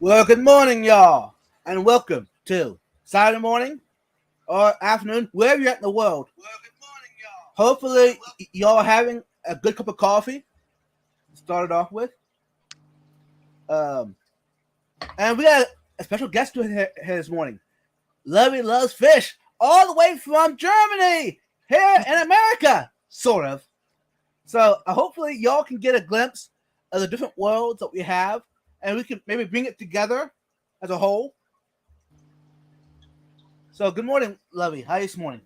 Well, good morning, y'all, and welcome to Saturday morning or afternoon, wherever you're at in the world. Hopefully, y'all are having a good cup of coffee. Started off with, um, and we got a special guest here this morning. Lovey loves fish, all the way from Germany, here in America, sort of. So, hopefully, y'all can get a glimpse of the different worlds that we have, and we can maybe bring it together as a whole. So, good morning, Lovey. How are you this morning?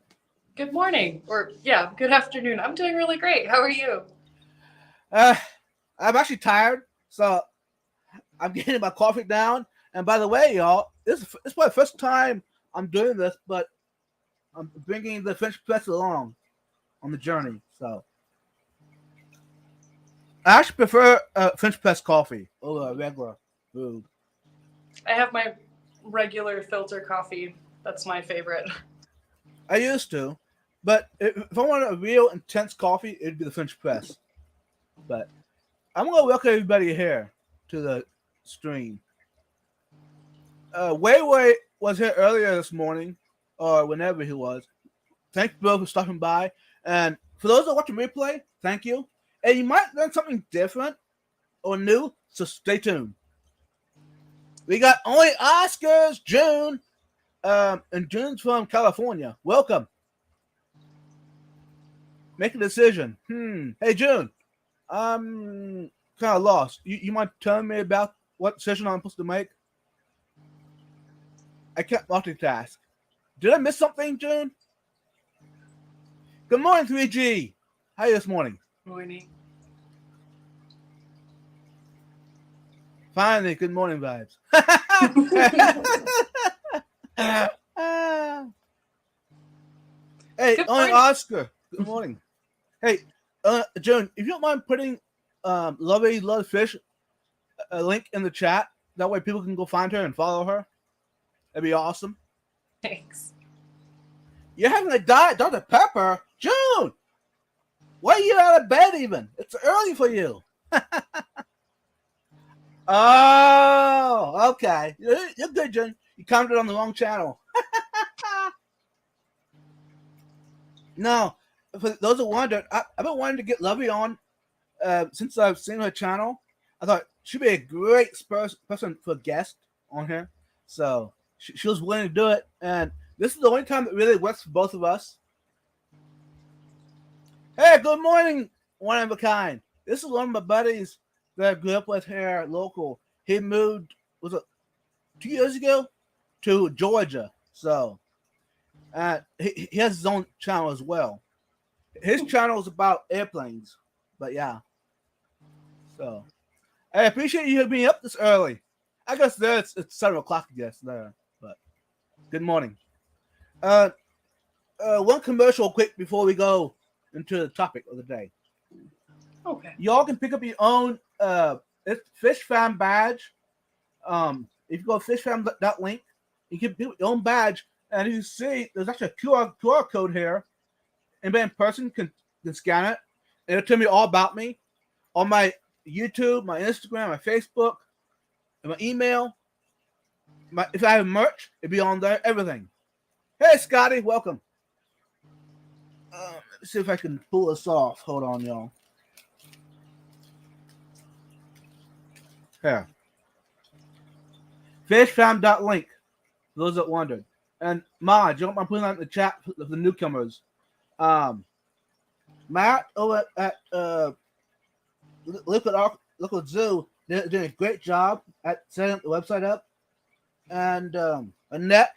Good morning, or yeah, good afternoon. I'm doing really great. How are you? Uh, I'm actually tired, so I'm getting my coffee down. And by the way, y'all, this is my first time I'm doing this, but I'm bringing the French press along on the journey. So I actually prefer French press coffee over regular food. I have my regular filter coffee. That's my favorite. I used to, but if I wanted a real intense coffee, it'd be the French press. But I'm gonna welcome everybody here to the stream. Way Way was here earlier this morning, or whenever he was. Thank you both for stopping by. And for those that watch the replay, thank you. And you might learn something different or new, so stay tuned. We got only Oscars, June, and June's from California. Welcome. Make a decision. Hey, June. I'm kind of lost. You mind telling me about what decision I'm supposed to make? I can't multitask. Did I miss something, June? Good morning, 3G. How are you this morning? Morning. Finally, good morning vibes. Hey, Good only morning. Oscar. Good morning. Hey, June, if you don't mind putting Lovey Love Fish a link in the chat, that way people can go find her and follow her. That'd be awesome. Thanks. You're having a diet, Dr. Pepper? June! Why are you out of bed even? It's early for you. Oh, okay. You're good, June. You commented on the wrong channel. No, for those who wondered, I've been wanting to get Lovey on since I've seen her channel. I thought she'd be a great person for a guest on here. So she was willing to do it. And this is the only time that really works for both of us. Hey, good morning, one of a kind. This is one of my buddies that I grew up with here local. He moved, was it 2 years ago, to Georgia. So he has his own channel as well. His channel is about airplanes. But yeah. So I appreciate you being up this early. I guess there it's 7 o'clock, I guess there. But good morning. One commercial quick before we go into the topic of the day. Okay. Y'all can pick up your own it's Fish Fam badge. If you go to fishfam.link, you can pick up your own badge, and you see there's actually a QR code here. Anybody in person can scan it. It'll tell me all about me, on my YouTube, my Instagram, my Facebook, and my email. If I have merch, it'll be on there. Everything. Hey, Scotty, welcome. Let's see if I can pull this off. Hold on, y'all. Here. Fishfam.link. For those that wondered. And Maj, I'm putting that in the chat for the newcomers. Matt over at Liquid Zoo did a great job at setting the website up. And Annette,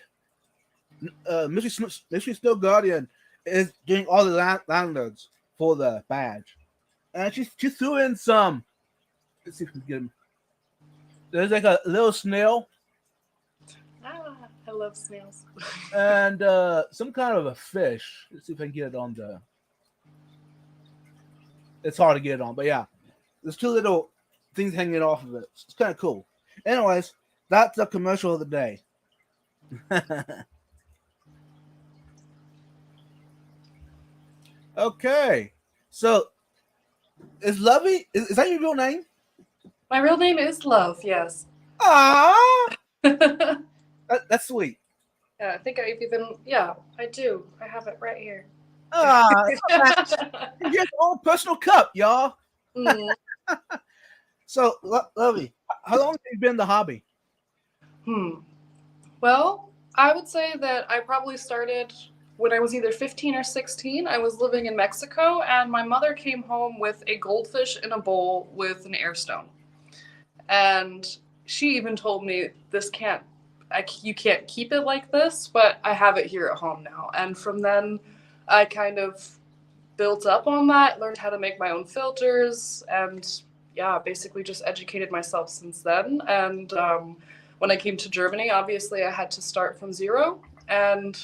Mystery Snow Guardian, is doing all the landlords for the badge. And she threw in some. Let's see if we can get him. There's like a little snail. I love snails. And some kind of a fish. Let's see if I can get it on the. It's hard to get it on, but yeah. There's two little things hanging off of it. It's kind of cool. Anyways, that's the commercial of the day. Okay. So, is Lovey, is that your real name? My real name is Love, yes. Ah, Yeah, that's sweet. I think I've even, yeah, I do. I have it right here. Ah, you get your own personal cup, y'all. Mm, So, Lovey, how long have you been in the hobby? hmm. Well, I would say that I probably started when I was either 15 or 16. I was living in Mexico, and my mother came home with a goldfish in a bowl with an air stone. And she even told me, this can't, you can't keep it like this, but I have it here at home now. And from then, I kind of built up on that, learned how to make my own filters, and yeah, basically just educated myself since then. And when I came to Germany, obviously I had to start from zero, and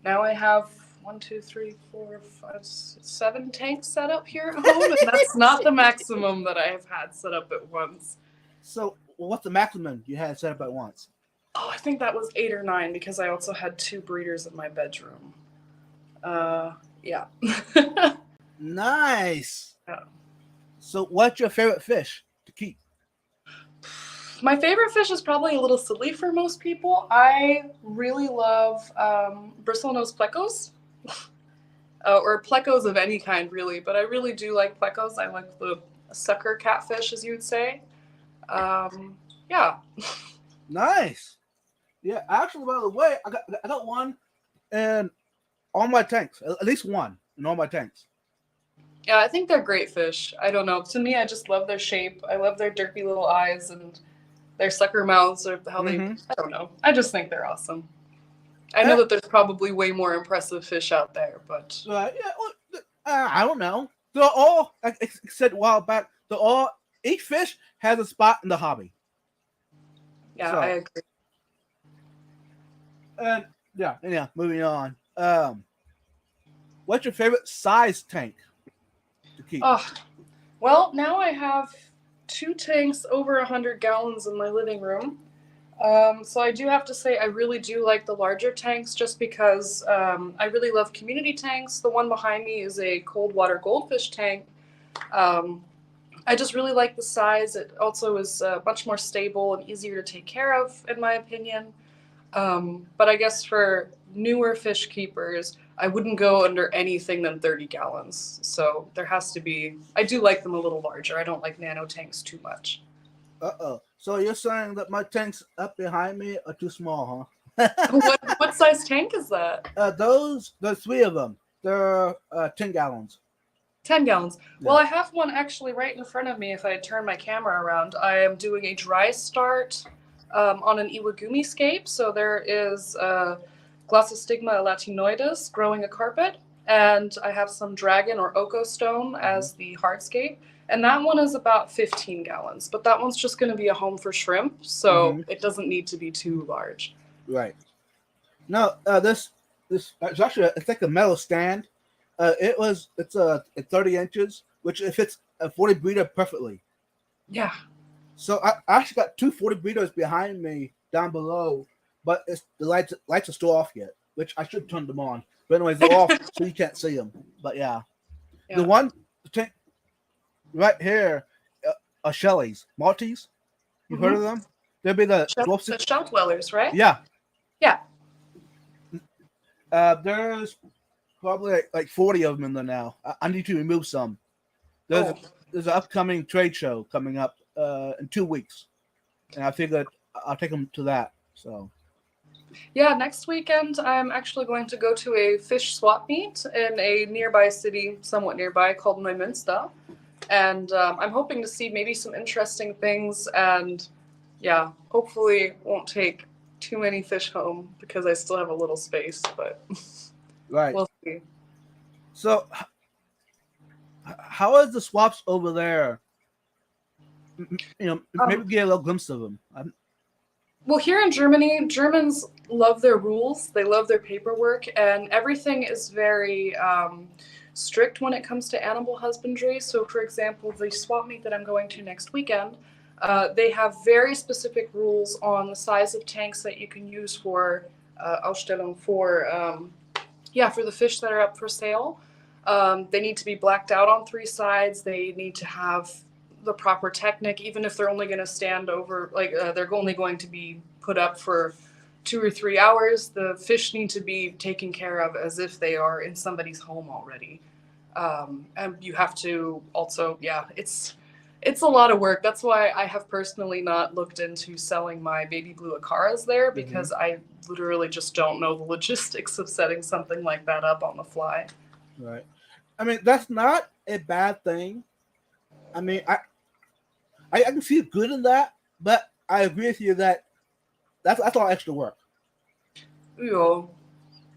now I have one, two, three, four, five, six, 7 tanks set up here at home, and that's not the maximum that I have had set up at once. So, what's the maximum you had set up at once? Oh, I think that was 8 or 9 because I also had 2 breeders in my bedroom. Yeah. Nice. Yeah. So, what's your favorite fish to keep? My favorite fish is probably a little silly for most people. I really love bristlenose plecos, or plecos of any kind, really. But I really do like plecos. I like the sucker catfish, as you would say. Yeah. Nice. Yeah, actually, by the way, I got one in all my tanks. At least one in all my tanks. Yeah, I think they're great fish. I don't know. To me, I just love their shape. I love their derpy little eyes and their sucker mouths, or how they, Mm-hmm. I don't know. I just think they're awesome. I know Eh, that there's probably way more impressive fish out there, but yeah, well, I don't know. They're all, like I said a while back, they're all, each fish has a spot in the hobby. yeah, I So, agree. and yeah, moving on. What's your favorite size tank to keep? Oh, well, now I have 2 tanks over 100 gallons in my living room. So I do have to say I really do like the larger tanks just because I really love community tanks. The one behind me is a cold water goldfish tank. Um, I just really like the size. It also is much more stable and easier to take care of, in my opinion. But I guess for newer fish keepers, I wouldn't go under anything than 30 gallons. So there has to be, I do like them a little larger. I don't like nano tanks too much. Uh-oh. So you're saying that my tanks up behind me are too small, huh? What size tank is that? There's three of them. They're 10 gallons. 10 gallons. Yeah. Well, I have one actually right in front of me if I turn my camera around. I am doing a dry start on an Iwagumi scape. So there is Glossostigma elatinoides growing a carpet. And I have some dragon or oko stone as the hardscape. And that one is about 15 gallons. But that one's just going to be a home for shrimp. So it doesn't need to be too large. Right. No, this it's actually it's like a metal stand. It's 30 inches, which it fits a 40 breeder perfectly. Yeah. So I actually got two 40 breeders behind me down below, but the lights are still off yet, which I should turn them on. But anyways, they're off, so you can't see them. But yeah. The one tank right here are Shelleys, Maltese. You've heard of them? They'll be the The shell dwellers, right? Yeah. Yeah. There's probably like 40 of them in there now. I need to remove some. There's an upcoming trade show coming up in 2 weeks, and I figured I'll take them to that. So. Yeah, next weekend I'm actually going to go to a fish swap meet in a nearby city, somewhat nearby, called Neumünster. And I'm hoping to see maybe some interesting things, and yeah, hopefully won't take too many fish home because I still have a little space, but Right. we'll see. So, how is the swaps over there? Maybe get a little glimpse of them. Well, here in Germany, Germans love their rules. They love their paperwork, and everything is very strict when it comes to animal husbandry. So, for example, the swap meet that I'm going to next weekend, they have very specific rules on the size of tanks that you can use for Ausstellung for the fish that are up for sale. They need to be blacked out on 3 sides. They need to have the proper technique, even if they're only going to stand over, like they're only going to be put up for 2 or 3 hours. The fish need to be taken care of as if they are in somebody's home already. And you have to also, yeah, it's a lot of work. That's why I have personally not looked into selling my baby blue acaras there, because I literally just don't know the logistics of setting something like that up on the fly. Right. I mean, that's not a bad thing. I mean, I can see good in that, but I agree with you that that's a lot of extra work. Yeah.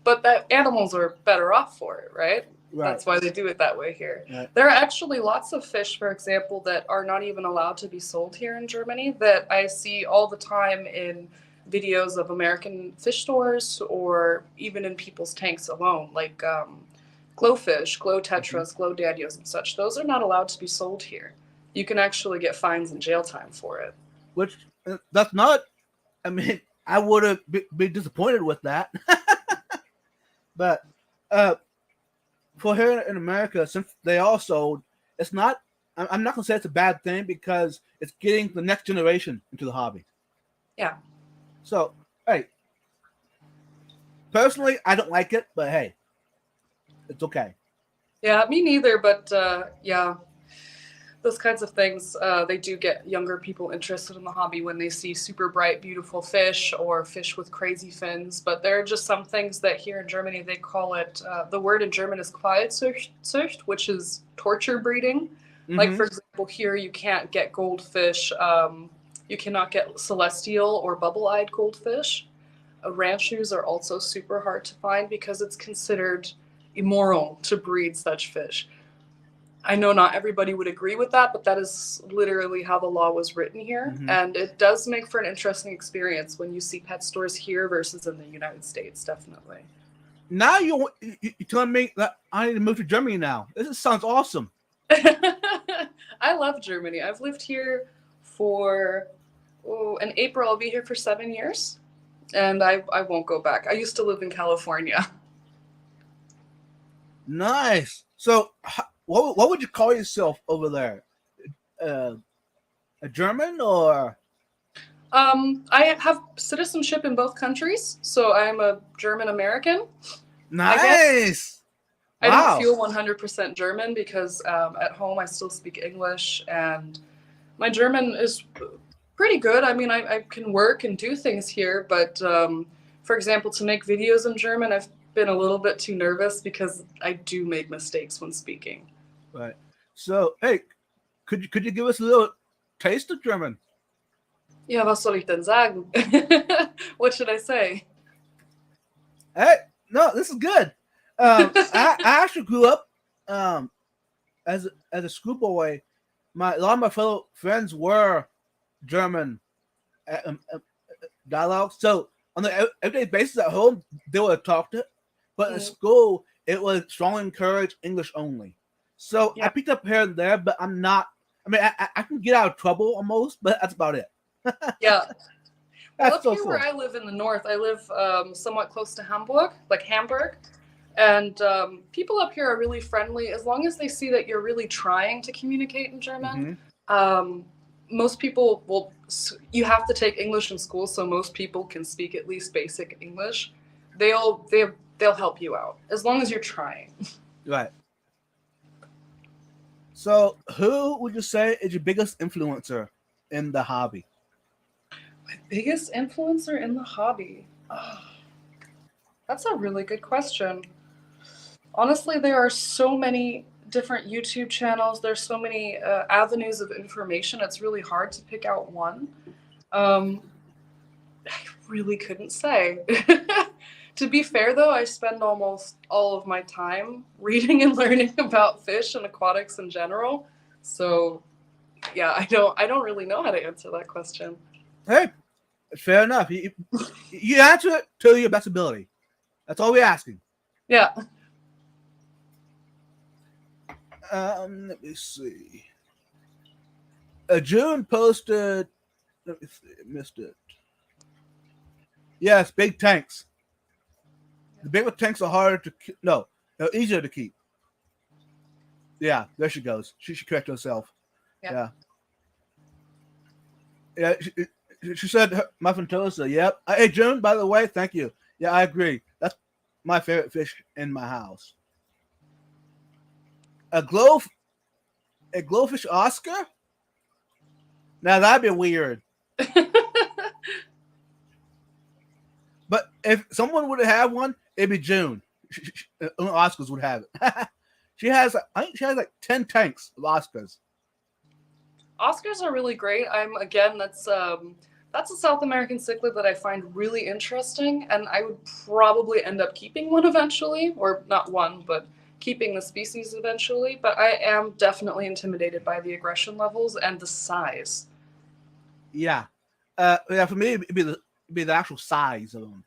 But that animals are better off for it, right? Right. That's why they do it that way here. Right. There are actually lots of fish, for example, that are not even allowed to be sold here in Germany that I see all the time in videos of American fish stores or even in people's tanks alone, like glowfish, glow tetras, glow danios, and such. Those are not allowed to be sold here. You can actually get fines and jail time for it. Which, that's not, I mean, I would have been disappointed with that. But for here in America, since they all sold, it's not, I'm not going to say it's a bad thing because it's getting the next generation into the hobby. Yeah. So, hey, personally, I don't like it, but hey, it's okay. Yeah, me neither, but yeah, those kinds of things, they do get younger people interested in the hobby when they see super bright, beautiful fish or fish with crazy fins. But there are just some things that here in Germany, they call it, the word in German is Qualzucht, which is torture breeding. Like, for example, here you can't get goldfish, you cannot get celestial or bubble-eyed goldfish. Ranchus are also super hard to find because it's considered immoral to breed such fish. I know not everybody would agree with that, but that is literally how the law was written here. And it does make for an interesting experience when you see pet stores here versus in the United States, definitely. Now you're telling me that I need to move to Germany now. This sounds awesome. I love Germany. I've lived here for, in April, I'll be here for 7 years. And I won't go back. I used to live in California. Nice. So, what would you call yourself over there? A German or? I have citizenship in both countries, so I'm a German American. Nice. I don't feel 100% German because at home I still speak English, and my German is pretty good. I mean, I can work and do things here, but for example, to make videos in German, I've been a little bit too nervous because I do make mistakes when speaking. Right. So, hey, could you give us a little taste of German? Ja, was soll ich denn sagen? What should I say? Hey, no, this is good. I actually grew up as a schoolboy. A lot of my fellow friends were German dialogue. So on the everyday basis at home, they would talk it, but in school it was strongly encouraged English only. So I picked up here and there, but I'm not. I mean, I can get out of trouble almost, but that's about it. Yeah. That's Well, so here cool. where I live in the north, I live somewhat close to Hamburg, like Hamburg. And people up here are really friendly as long as they see that you're really trying to communicate in German. Most people will, you have to take English in school, so most people can speak at least basic English. They'll help you out as long as you're trying. Right. So, who would you say is your biggest influencer in the hobby? My biggest influencer in the hobby? Oh, that's a really good question. Honestly, there are so many different YouTube channels. There's so many avenues of information. It's really hard to pick out one. I really couldn't say. To be fair, though, I spend almost all of my time reading and learning about fish and aquatics in general. So, yeah, I don't really know how to answer that question. Hey, fair enough. You answer it to your best ability. That's all we're asking. Yeah. Let me see. June posted. Let me see. I missed it. Yes, big tanks. The bigger tanks are harder to keep. No, they're easier to keep. Yeah, there she goes. She should correct herself. Yeah. Yeah. Yeah, she said muffin toast. Yep. Hey, June. By the way, thank you. Yeah, I agree. That's my favorite fish in my house. A glow, a glowfish Oscar. Now that'd be weird. But if someone would have one, it'd be June. Oscars would have it. She has, I think she has like 10 tanks of Oscars. Oscars are really great. I'm again, that's a South American cichlid that I find really interesting, and I would probably end up keeping one eventually, or not one, but keeping the species eventually. But I am definitely intimidated by the aggression levels and the size. Yeah. Yeah, for me, it'd be the actual size of them.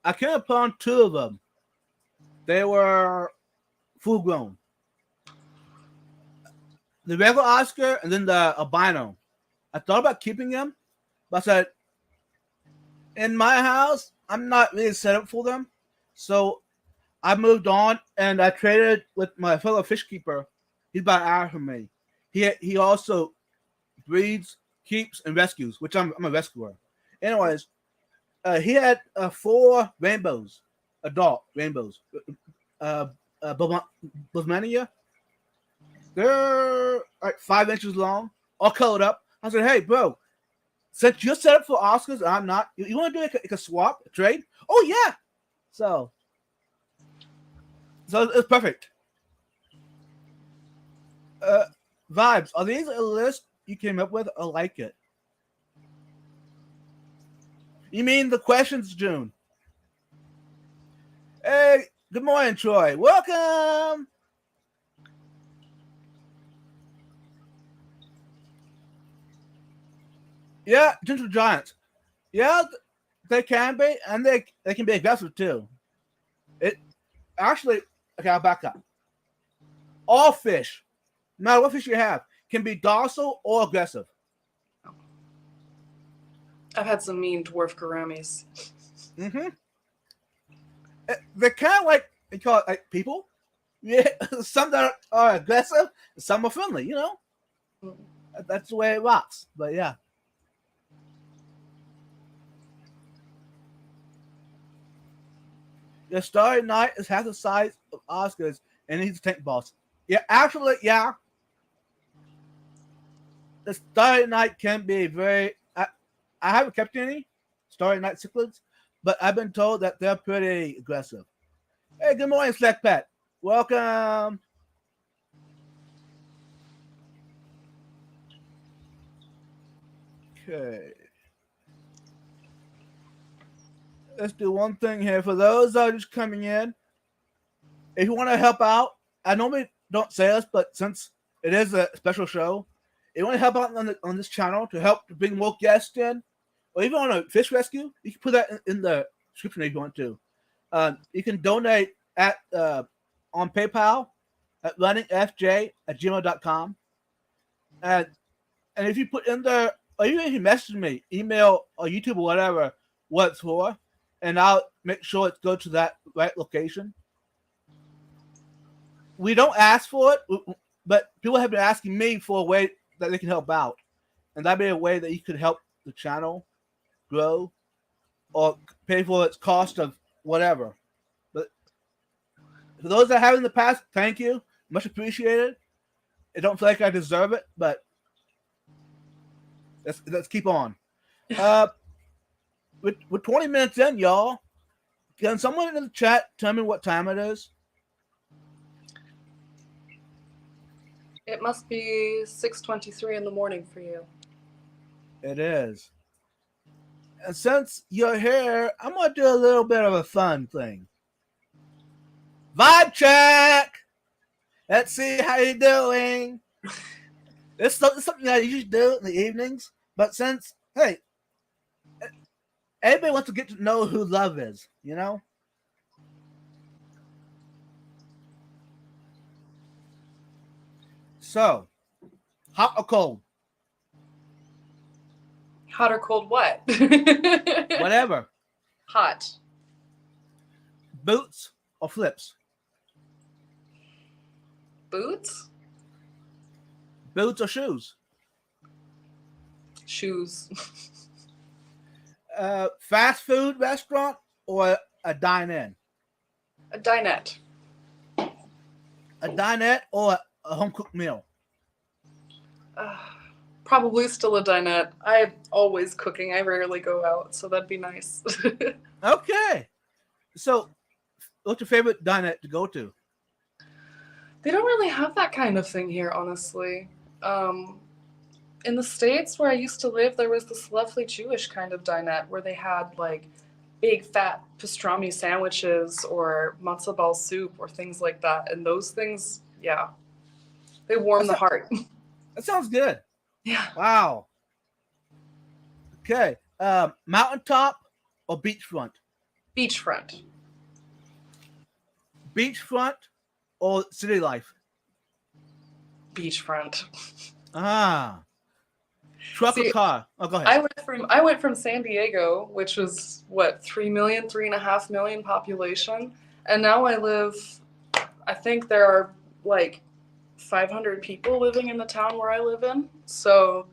I came upon two of them. They were full grown. The regular Oscar and then the albino. I thought about keeping them, but I said, in my house, I'm not really set up for them. So I moved on and I traded with my fellow fish keeper. He's about an hour from me. He also breeds, keeps, and rescues, which I'm a rescuer. Anyways, he had four rainbows, adult rainbows. Bosmania. They're like 5 inches long, all colored up. I said, hey, bro, since you're set up for Oscars and I'm not, you want to do like a swap, a trade? Oh, yeah. So it's perfect. Vibes, are these a list you came up with? I like it. You mean the questions, June? Hey, good morning, Troy. Welcome. Yeah, gentle giants. Yeah, they can be, and they can be aggressive too. It actually, okay, I'll back up. All fish, no matter what fish you have, can be docile or aggressive. I've had some mean dwarf gouramis. Mm-hmm. They're kind of like, they call it like people. Yeah, some that are aggressive, some are friendly. You know, that's the way it rocks. But yeah. The Starry Night is half the size of Oscars and he's a tank boss. Yeah, actually, yeah. The Starry Night can be very. I haven't kept any Starry Night cichlids, but I've been told that they're pretty aggressive. Hey, good morning, Slack Pet. Welcome. Okay. Let's do one thing here. For those that are just coming in, if you want to help out, I normally don't say this, but since it is a special show, if you want to help out on this channel to help to bring more guests in, or even on a fish rescue, you can put that in the description if you want to. You can donate at on PayPal at runningfj@gmail.com. And if you put in there, or even if you message me, email or YouTube or whatever, what it's for, and I'll make sure it goes to that right location. We don't ask for it, but people have been asking me for a way that they can help out. And that'd be a way that you could help the channel grow or pay for its cost of whatever. But for those that have in the past, thank you. Much appreciated. I don't feel like I deserve it, but let's keep on. We're 20 minutes in, y'all. Can someone in the chat tell me what time it is? It must be 6:23 in the morning for you. It is. And since you're here, I'm gonna do a little bit of a fun thing. Vibe check. Let's see how you're doing. It's something that I usually do in the evenings, but since hey, everybody wants to get to know who love is, you know. So, hot or cold? Hot or cold what? Whatever. Hot. Boots or flips? Boots? Boots or shoes? shoes. Fast food restaurant or a dine-in? A dinette. A dinette or a home-cooked meal? Uh, Probably still a dinette. I'm always cooking. I rarely go out, so that'd be nice. Okay. So, what's your favorite dinette to go to? They don't really have that kind of thing here, honestly. In the States where I used to live, there was this lovely Jewish kind of dinette where they had like big fat pastrami sandwiches or matzo ball soup or things like that. And those things, yeah, they warm the heart. That sounds good. Yeah. Wow. Okay. Mountaintop or beachfront? Beachfront. Beachfront or city life? Beachfront. Ah. Truck or See, car? Oh, go ahead. I went from San Diego, which was what, 3.5 million population, and now I think there are like 500 people living in the town where I live in. So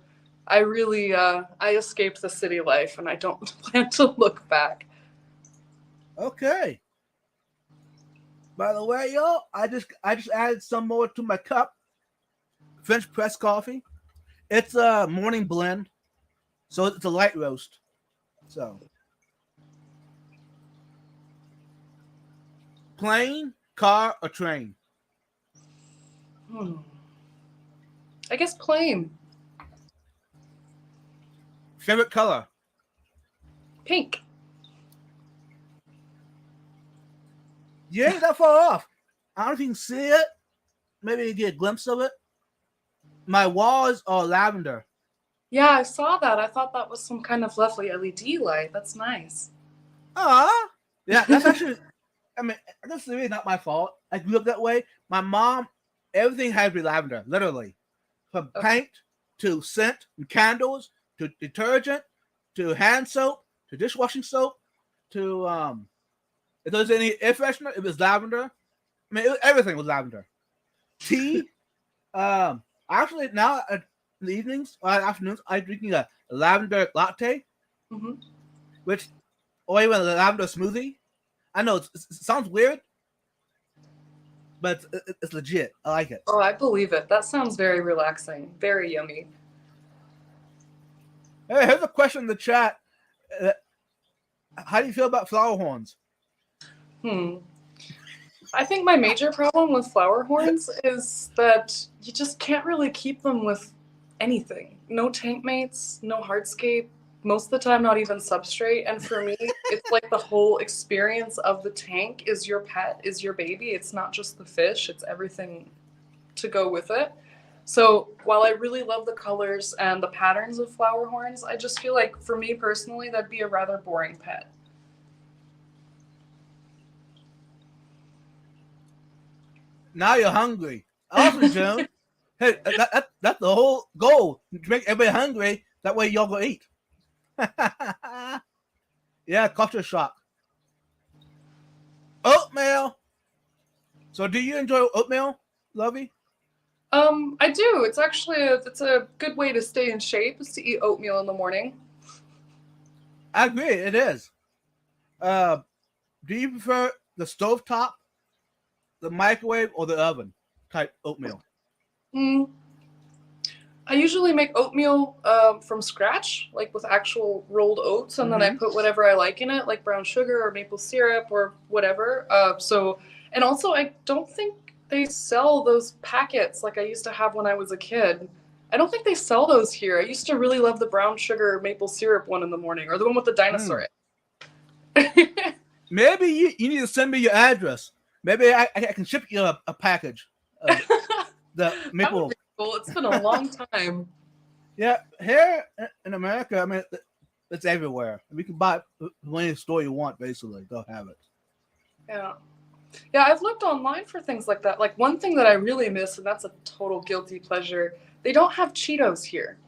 I really I escaped the city life, and I don't plan to look back. Okay. By the way, y'all, I just added some more to my cup. French press coffee. It's a morning blend, so it's a light roast. So, plane, car, or train? I guess plane. Favorite color? Pink. You ain't that far off. I don't know if you can see it. Maybe you get a glimpse of it. My walls are lavender. Yeah, I saw that. I thought that was some kind of lovely LED light. That's nice. Yeah, that's actually, I mean, that's really not my fault. I grew up that way. My mom, everything had to be lavender, literally. From paint to scent and candles to detergent to hand soap to dishwashing soap to, if there was any air freshener, it was lavender. I mean, everything was lavender. Tea, actually, now in the evenings or afternoons, I'm drinking a lavender latte, which, or even a lavender smoothie. I know it sounds weird, but it's legit. I like it. Oh, I believe it. That sounds very relaxing. Very yummy. Hey, here's a question in the chat. How do you feel about flower horns? I think my major problem with flower horns is that you just can't really keep them with anything. No tank mates, no hardscape, most of the time not even substrate. And for me, it's like the whole experience of the tank is your pet, is your baby. It's not just the fish, it's everything to go with it. So while I really love the colors and the patterns of flower horns, I just feel like for me personally, that'd be a rather boring pet. Now you're hungry. Awesome, June. Hey, that's the whole goal. To make everybody hungry. That way y'all go eat. Yeah, culture shock. Oatmeal. So do you enjoy oatmeal, Lovey? I do. It's actually it's a good way to stay in shape is to eat oatmeal in the morning. I agree, it is. Do you prefer the stovetop, the microwave, or the oven type oatmeal? I usually make oatmeal from scratch, like with actual rolled oats, and then I put whatever I like in it, like brown sugar or maple syrup or whatever. And also I don't think they sell those packets like I used to have when I was a kid. I don't think they sell those here. I used to really love the brown sugar maple syrup one in the morning, or the one with the dinosaur in it. Maybe you need to send me your address. Maybe I can ship you a package of the maple. Cool. It's been a long time. Yeah, here in America, I mean, it's everywhere. We can buy it from any store you want, basically. They'll have it. Yeah, I've looked online for things like that. Like one thing that I really miss, and that's a total guilty pleasure, they don't have Cheetos here.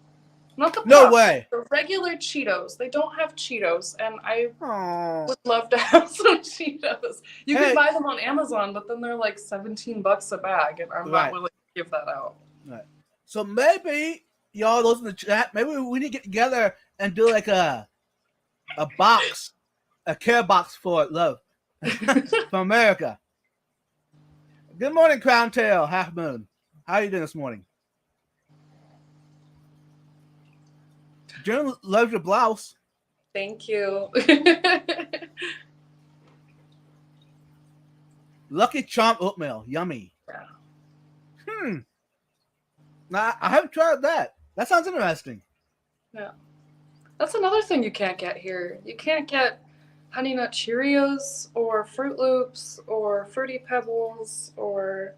Not the No way. The regular Cheetos. They don't have Cheetos, and I would love to have some Cheetos. You can buy them on Amazon, but then they're like $17 a bag, and I'm not willing to give that out. Right. So maybe y'all those in the chat, maybe we need to get together and do like a box, a care box for love from America. Good morning, Crown Tail, Half Moon. How are you doing this morning? Jen loves your blouse. Thank you. Lucky Charm oatmeal, yummy. Now I haven't tried that. That sounds interesting. Yeah. That's another thing you can't get here. You can't get Honey Nut Cheerios or Fruit Loops or Fruity Pebbles or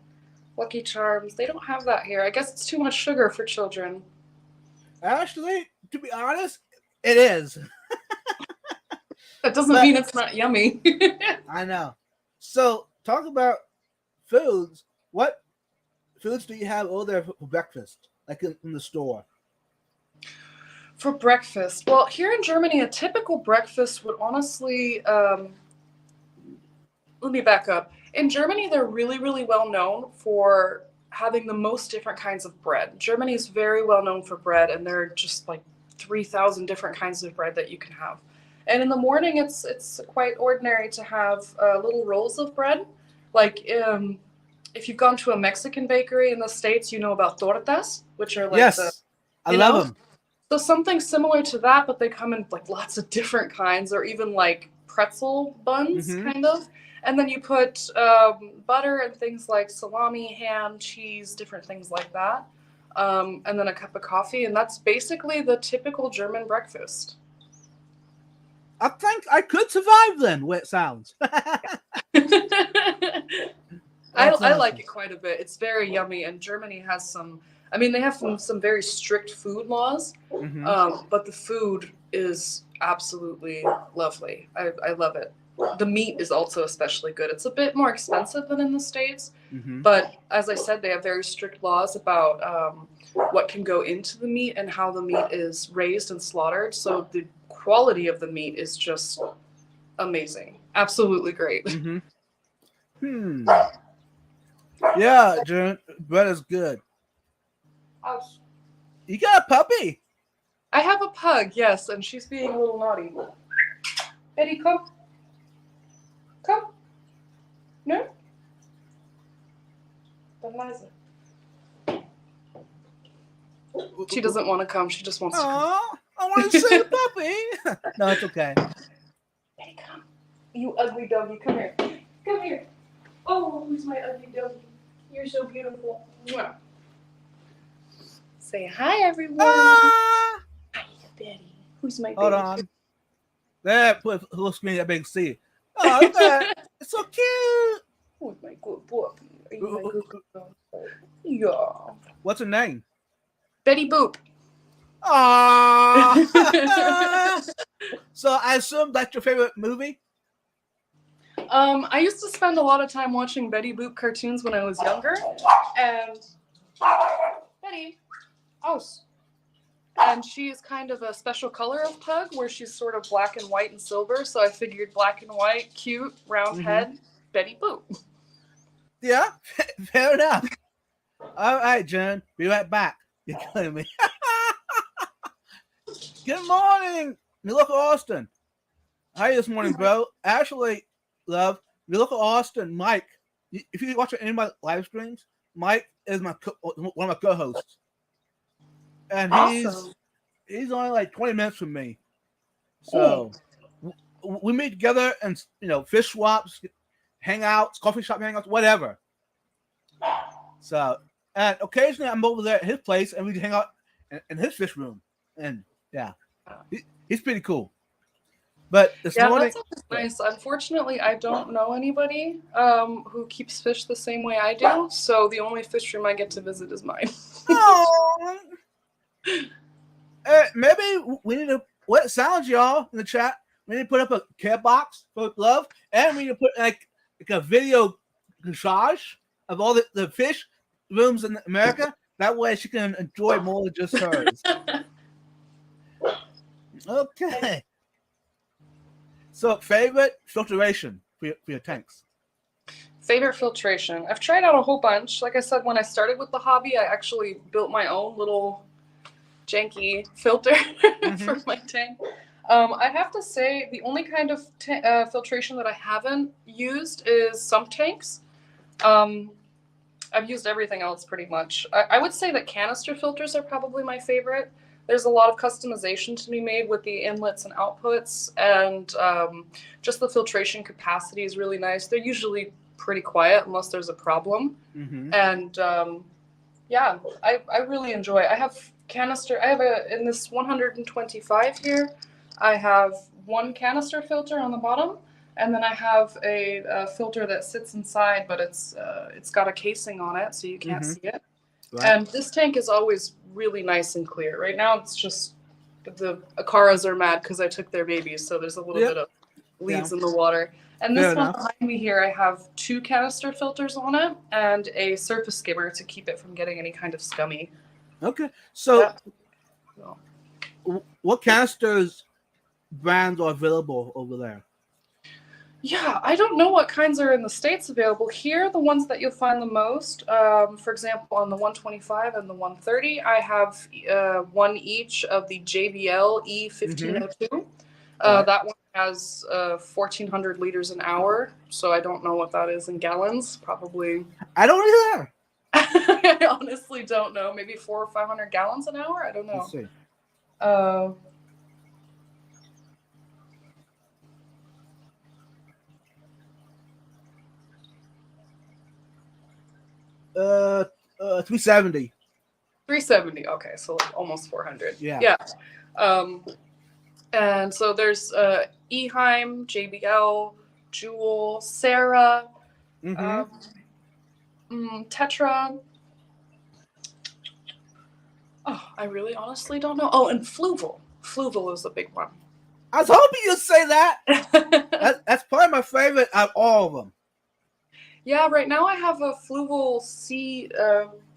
Lucky Charms. They don't have that here. I guess it's too much sugar for children. Actually, to be honest, it is. That doesn't mean it's not yummy. I know. So, talk about foods. What foods do you have over there for breakfast, like in the store? For breakfast, well, here in Germany, a typical breakfast would honestly, let me back up. In Germany, they're really, really well known for having the most different kinds of bread. Germany is very well known for bread, and there are just like 3,000 different kinds of bread that you can have. And in the morning, it's quite ordinary to have little rolls of bread. Like if you've gone to a Mexican bakery in the States, you know about tortas, which are like yes, I love them. So something similar to that, but they come in like lots of different kinds, or even like pretzel buns, kind of. And then you put butter and things like salami, ham, cheese, different things like that. And then a cup of coffee. And that's basically the typical German breakfast. I think I could survive then, way it sounds. I like it quite a bit. It's very yummy. And Germany has some, I mean, they have some very strict food laws, but the food is absolutely lovely. I love it. The meat is also especially good. It's a bit more expensive than in the States, but as I said, they have very strict laws about what can go into the meat and how the meat is raised and slaughtered. So the quality of the meat is just amazing. Absolutely great. Yeah, bread is good. You got a puppy? I have a pug, yes, and she's being a little naughty. Betty, come. Come. No? Dann leise. She doesn't want to come. She just wants to come. Oh, I want to see the puppy. No, it's okay. Betty, come. You ugly doggy. Come here. Come here. Oh, who's my ugly doggy? You're so beautiful. Mwah. Say hi, everyone. Hi, Betty. Who's my baby? Hold on. There, put a little screen that big C. Oh, look at that. It's so cute. Who's my good boy? Are you my good girl? Yeah. What's her name? Betty Boop. Aww. So I assume that's your favorite movie? I used to spend a lot of time watching Betty Boop cartoons when I was younger, and Betty, and she is kind of a special color of pug, where she's sort of black and white and silver. So I figured black and white, cute, round head, Betty Boop. Yeah, fair enough. All right, Jen, be right back. You're killing me. Good morning, Milwaukee Austin. How are you this morning, bro? Actually, love, Milwaukee Austin, Mike. If you watch any of my live streams, Mike is one of my co-hosts, and he's only like 20 minutes from me. So we meet together and fish swaps, hangouts, coffee shop hangouts, whatever. So and occasionally I'm over there at his place and we hang out in his fish room, and yeah, he's pretty cool. But this morning, that's nice. Unfortunately, I don't know anybody who keeps fish the same way I do, so the only fish room I get to visit is mine. Maybe we need to. What sounds, y'all, in the chat? We need to put up a care box for love, and we need to put like a video collage of all the fish rooms in America. That way, she can enjoy more than just hers. Okay. So, favorite filtration for your tanks? Favorite filtration. I've tried out a whole bunch. Like I said, when I started with the hobby, I actually built my own little janky filter for my tank. I have to say the only kind of filtration that I haven't used is sump tanks. I've used everything else pretty much. I would say that canister filters are probably my favorite. There's a lot of customization to be made with the inlets and outputs, and just the filtration capacity is really nice. They're usually pretty quiet unless there's a problem. And yeah, I really enjoy it. I have in this 125 here, I have one canister filter on the bottom, and then I have a filter that sits inside, but it's got a casing on it, so you can't see it. Right. And this tank is always really nice and clear. Right now, it's just the Akaras are mad because I took their babies, so there's a little bit of leaves in the water. And this one behind me here, I have 2 canister filters on it and a surface skimmer to keep it from getting any kind of scummy. Okay, so what canisters brands are available over there? Yeah, I don't know what kinds are in the States available. Here, the ones that you'll find the most, for example, on the 125 and the 130, I have one each of the JBL E1502. That one has 1,400 liters an hour, so I don't know what that is in gallons. Probably. I don't either. I honestly don't know. Maybe 400 or 500 gallons an hour? I don't know. Let's see. 370. 370. Okay, so like almost 400. Yeah. And so there's Eheim, JBL, Jewel, Sarah, Tetra. Oh, I really honestly don't know. Oh, and Fluval. Fluval is the big one. I was hoping you'd say that. That's probably my favorite out of all of them. Yeah, right now I have a Fluval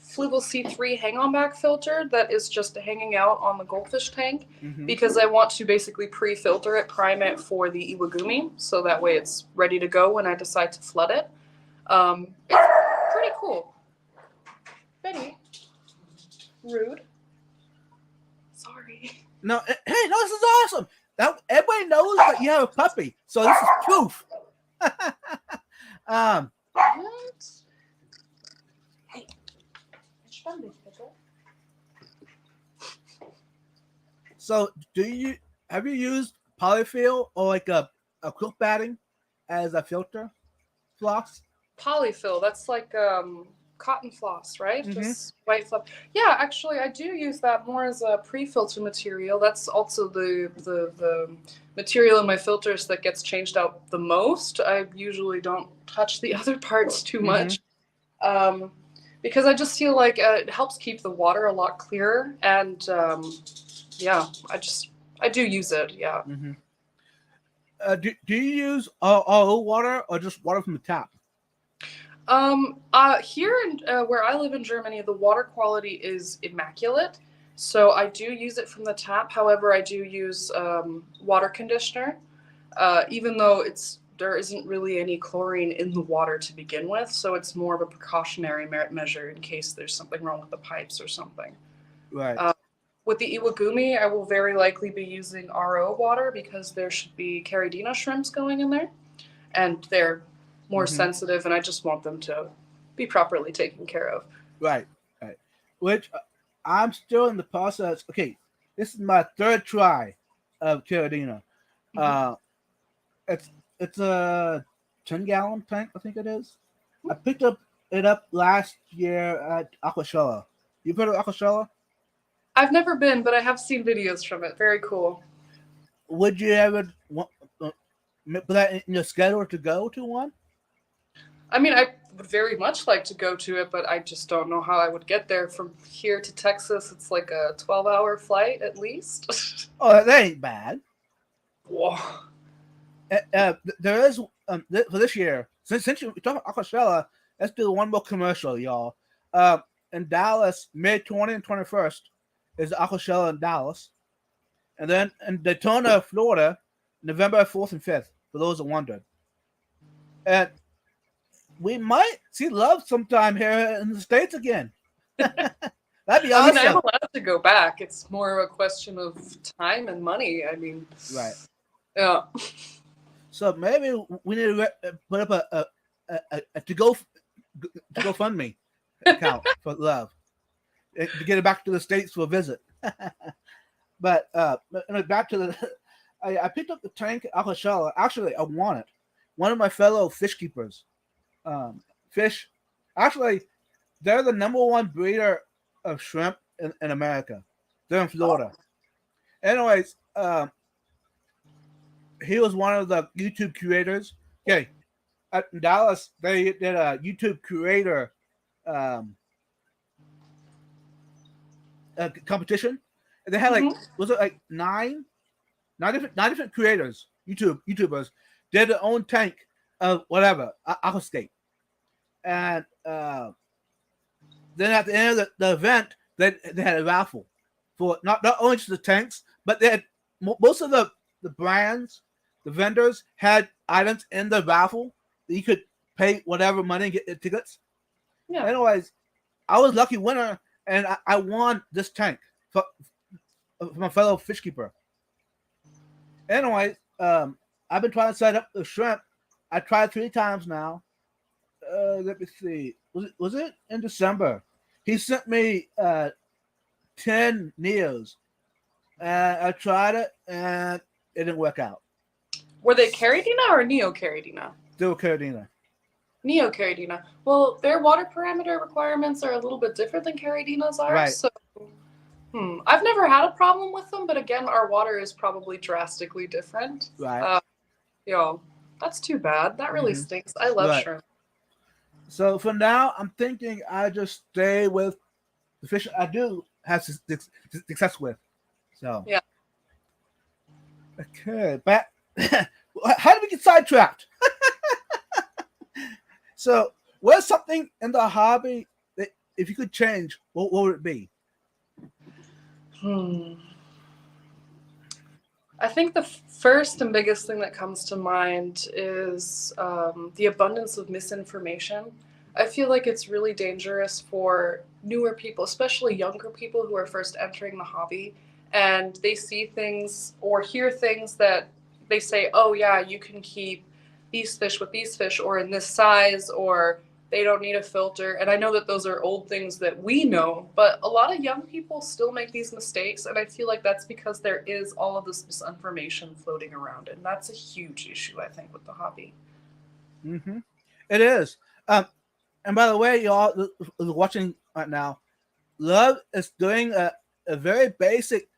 C3 hang-on back filter that is just hanging out on the goldfish tank because I want to basically pre-filter it, prime it for the Iwagumi, so that way it's ready to go when I decide to flood it. It's pretty cool. Betty. Rude. Sorry. No, hey, no, this is awesome. Now everybody knows that you have a puppy, so this is proof. What? Hey, so have you used polyfill or like a quilt batting as a filter floss? Polyfill, that's like cotton floss, right? Just white fluff. Yeah, actually, I do use that more as a pre-filter material. That's also the material in my filters that gets changed out the most. I usually don't touch the other parts too much because I just feel like it helps keep the water a lot clearer. And yeah, I do use it. Yeah. Do you use RO water or just water from the tap? Here in where I live in Germany, the water quality is immaculate. So I do use it from the tap. However, I do use water conditioner, even though there isn't really any chlorine in the water to begin with. So it's more of a precautionary measure in case there's something wrong with the pipes or something. Right. With the Iwagumi, I will very likely be using RO water because there should be Caridina shrimps going in there, and they're more sensitive, and I just want them to be properly taken care of. Right. Which I'm still in the process. Okay, this is my 3rd try of Caridina. It's a 10-gallon tank, I think it is. I picked it up last year at Aquashella. You've heard of Aquashella? I've never been, but I have seen videos from it. Very cool. Would you ever put that in your schedule to go to one? I mean, I would very much like to go to it, but I just don't know how I would get there from here to Texas. It's like a 12-hour flight at least. Oh, that ain't bad. Whoa. There is for this year. Since you're talking about Aquashella, let's do one more commercial, y'all. In Dallas, May 20th and 21st is Aquashella in Dallas, and then in Daytona, Florida, November 4th and 5th. For those that wondered, and we might see love sometime here in the States again. That'd be I mean, I'm awesome. allowed to go back. It's more a question of time and money. I mean, Right. yeah. So maybe we need to put up a to go fund me account for love to get it back to the States for a visit. But back to the, I picked up the tank Alcachella. Actually, I won it. One of my fellow fish keepers, fish. Actually, they're the #1 breeder of shrimp in America. They're in Florida. Anyways, he was one of the YouTube creators. Okay, at Dallas, they did a YouTube creator competition. And they had like was it like nine different creators, YouTubers did their own tank of whatever aquascape, and then at the end of the event, they had a raffle for not only just the tanks, but they had most of the brands, the vendors had items in the raffle that you could pay whatever money and get the tickets. Yeah. Anyways, I was lucky winner, and I won this tank from a fellow fish keeper. Anyways, I've been trying to set up the shrimp. I tried 3 times now. Let me see. Was it in December? He sent me 10 Neos. And I tried it, and it didn't work out. Were they Caridina or Neo Caridina? They were Caridina. Neo Caridina. Well, their water parameter requirements are a little bit different than Caridina's are. Right. So, I've never had a problem with them, but again, our water is probably drastically different. Right. That's too bad. That really stinks. I love shrimp. So for now, I'm thinking I just stay with the fish I do have success with. So yeah. Okay, but how did we get sidetracked? So, what's something in the hobby that if you could change, what would it be? I think the first and biggest thing that comes to mind is the abundance of misinformation. I feel like it's really dangerous for newer people, especially younger people who are first entering the hobby, and they see things or hear things that they say, oh yeah, you can keep these fish with these fish or in this size, or they don't need a filter. And I know that those are old things that we know, but a lot of young people still make these mistakes. And I feel like that's because there is all of this misinformation floating around. And that's a huge issue, I think, with the hobby. Mm-hmm. It is. And by the way, y'all watching right now, Love is doing a very basic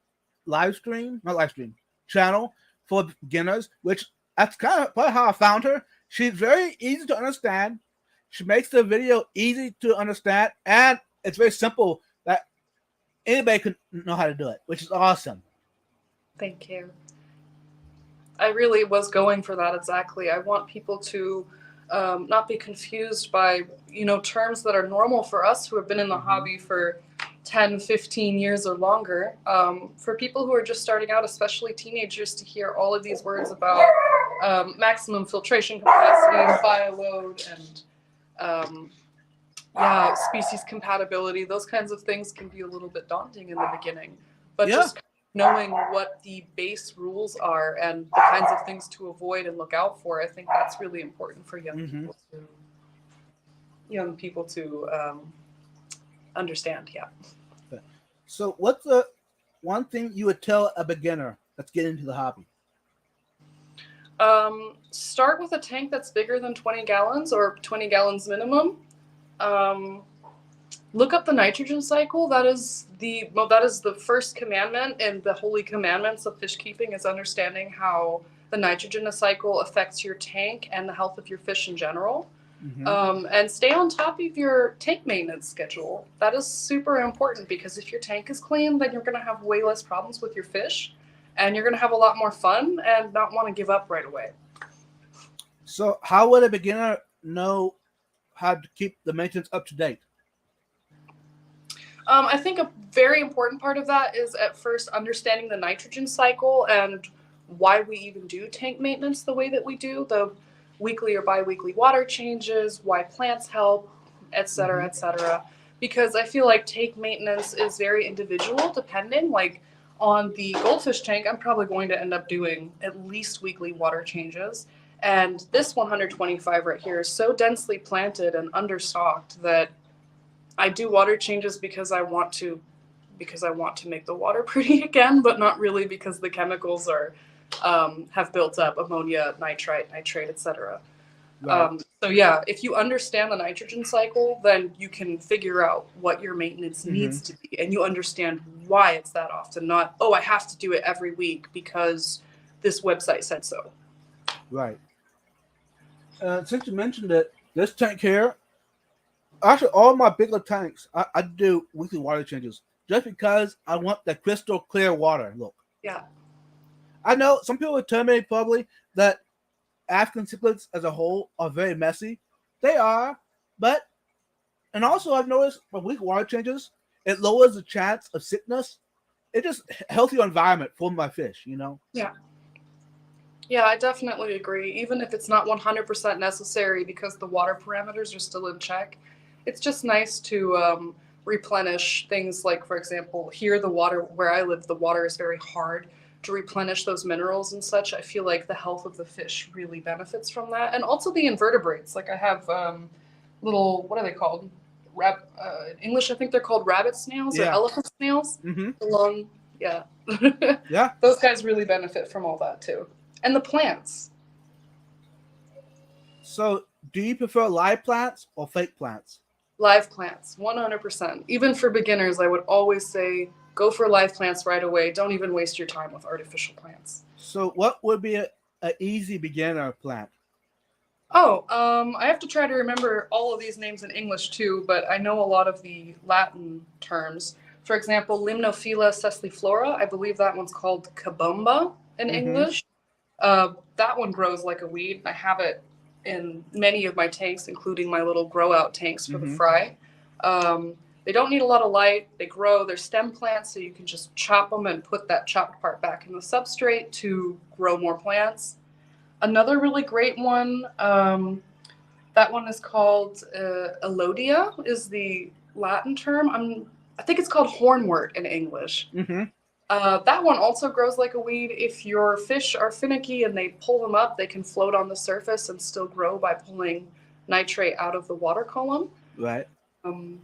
channel for beginners, which that's kind of probably how I found her. She's very easy to understand. She makes the video easy to understand, and it's very simple that anybody can know how to do it, which is awesome. Thank you. I really was going for that exactly. I want people to not be confused by, terms that are normal for us who have been in the hobby for 10, 15 years or longer. For people who are just starting out, especially teenagers, to hear all of these words about maximum filtration capacity and bioload and species compatibility, those kinds of things can be a little bit daunting in the beginning. But just knowing what the base rules are and the kinds of things to avoid and look out for, I think that's really important for young people to understand. Yeah. So what's the one thing you would tell a beginner that's getting into the hobby? Start with a tank that's bigger than 20 gallons or 20 gallons minimum. Look up the nitrogen cycle. That is the first commandment in the holy commandments of fish keeping, is understanding how the nitrogen cycle affects your tank and the health of your fish in general. And stay on top of your tank maintenance schedule. That is super important, because if your tank is clean, then you're going to have way less problems with your fish, and you're going to have a lot more fun and not want to give up right away. So how would a beginner know how to keep the maintenance up to date? I think a very important part of that is at first understanding the nitrogen cycle and why we even do tank maintenance the way that we do, the weekly or bi-weekly water changes, why plants help, et cetera, et cetera. because I feel like tank maintenance is very individual depending. Like on the goldfish tank, I'm probably going to end up doing at least weekly water changes. And this 125 right here is so densely planted and understocked that I do water changes because I want to make the water pretty again, but not really because the chemicals are have built up ammonia, nitrite, nitrate, etc. Right. So yeah, if you understand the nitrogen cycle, then you can figure out what your maintenance needs to be, and you understand why it's that often. Not, oh, I have to do it every week because this website said so. Right. Since you mentioned it, this tank here, actually all my bigger tanks, I do weekly water changes just because I want the crystal clear water look. Yeah. I know some people would tell me probably that African cichlids as a whole are very messy. They are, but and also I've noticed with weekly water changes, it lowers the chance of sickness. It just healthier environment for my fish, you know. Yeah. Yeah, I definitely agree. Even if it's not 100% necessary because the water parameters are still in check, it's just nice to replenish things like, for example, here the water where I live, the water is very hard to replenish those minerals and such. I feel like the health of the fish really benefits from that. And also the invertebrates. Like I have little, what are they called? In English, I think they're called rabbit snails or elephant snails. Mm-hmm. The long, yeah. Yeah. Those guys really benefit from all that too. And the plants. So, do you prefer live plants or fake plants? Live plants, 100%. Even for beginners, I would always say go for live plants right away. Don't even waste your time with artificial plants. So, what would be an easy beginner plant? Oh, I have to try to remember all of these names in English too, but I know a lot of the Latin terms. For example, Limnophila sessiliflora, I believe that one's called kabumba in English. That one grows like a weed. I have it in many of my tanks, including my little grow out tanks for the fry. They don't need a lot of light. They grow. They're stem plants, so you can just chop them and put that chopped part back in the substrate to grow more plants. Another really great one, that one is called Elodia, is the Latin term. I think it's called hornwort in English. That one also grows like a weed. If your fish are finicky and they pull them up, they can float on the surface and still grow by pulling nitrate out of the water column. Right.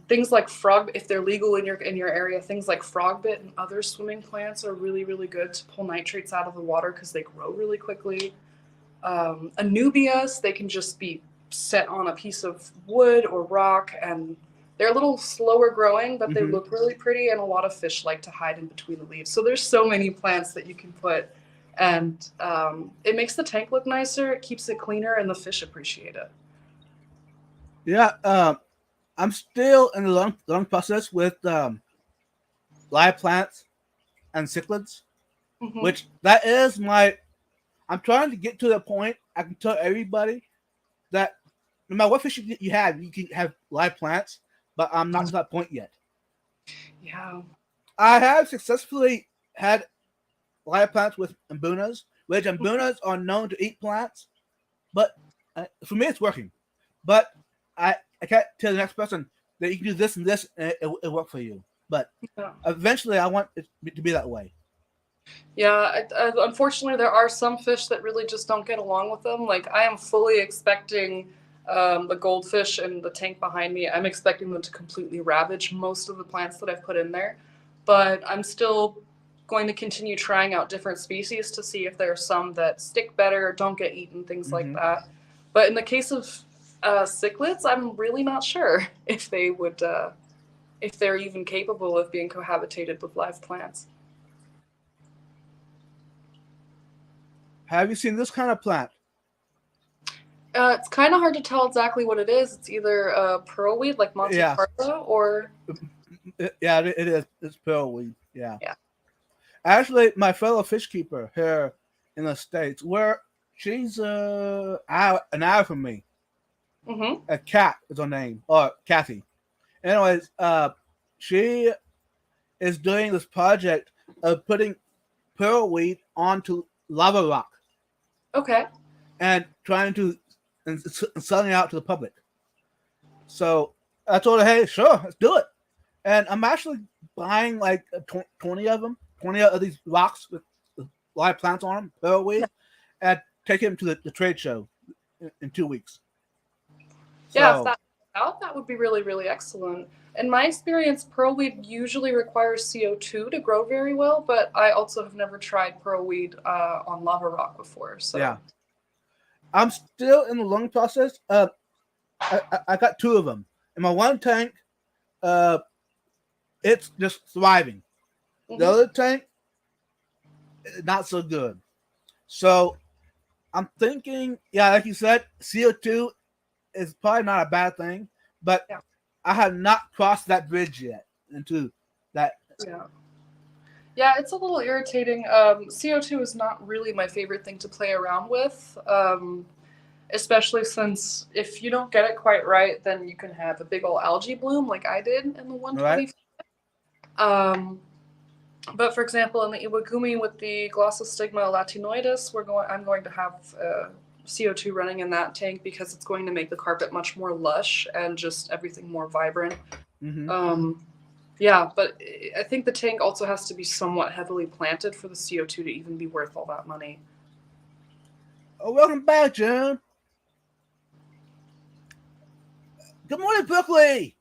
Things like frog, if they're legal in your area, things like frogbit and other swimming plants are really, really good to pull nitrates out of the water because they grow really quickly. Anubias, they can just be set on a piece of wood or rock, and they're a little slower growing, but they look really pretty, and a lot of fish like to hide in between the leaves. So there's so many plants that you can put, and it makes the tank look nicer, it keeps it cleaner, and the fish appreciate it. Yeah, I'm still in the long process with live plants and cichlids, which that is I'm trying to get to the point I can tell everybody that no matter what fish you have, you can have live plants, but I'm not to that point yet. Yeah. I have successfully had live plants with mbunas, which mbunas are known to eat plants, but for me it's working. But I can't tell the next person that you can do this and this and it'll work for you. But eventually I want it to be that way. Yeah, unfortunately, there are some fish that really just don't get along with them. Like, I am fully expecting the goldfish and the tank behind me, I'm expecting them to completely ravage most of the plants that I've put in there. But I'm still going to continue trying out different species to see if there are some that stick better, don't get eaten, things like that. But in the case of cichlids, I'm really not sure if they would, if they're even capable of being cohabitated with live plants. Have you seen this kind of plant? It's kind of hard to tell exactly what it is. It's either pearlweed, like Monte Carlo, or... Yeah, it is. It's pearlweed. Yeah. Yeah. Actually, my fellow fish keeper here in the States, where she's an hour from me. A Cat is her name, or Kathy. Anyways, she is doing this project of putting pearlweed onto lava rock. Okay. And trying to and selling it out to the public. So I told her, hey, sure, let's do it. And I'm actually buying like 20 of them, 20 of these rocks with live plants on them, pearlweed, and taking them to the trade show in 2 weeks. Yeah, if So, that out, that would be really, really excellent. In my experience, pearlweed usually requires CO2 to grow very well, but I also have never tried pearlweed on lava rock before. yeah. So I'm still in the lung process. I got 2 of them. In my one tank, uh, it's just thriving. The mhm. other tank, not so good. So I'm thinking, yeah, like you said, CO2 is probably not a bad thing, but Yeah. I have not crossed that bridge yet into that. Yeah. Yeah, it's a little irritating. CO2 is not really my favorite thing to play around with, especially since if you don't get it quite right, then you can have a big old algae bloom like I did in the Right? 120. Um, but for example, in the Iwagumi with the Glossostigma latinoides, I'm going to have CO2 running in that tank because it's going to make the carpet much more lush and just everything more vibrant. Mm-hmm. Yeah, but I think the tank also has to be somewhat heavily planted for the CO2 to even be worth all that money. Oh, welcome back, June. Good morning, Brooklyn.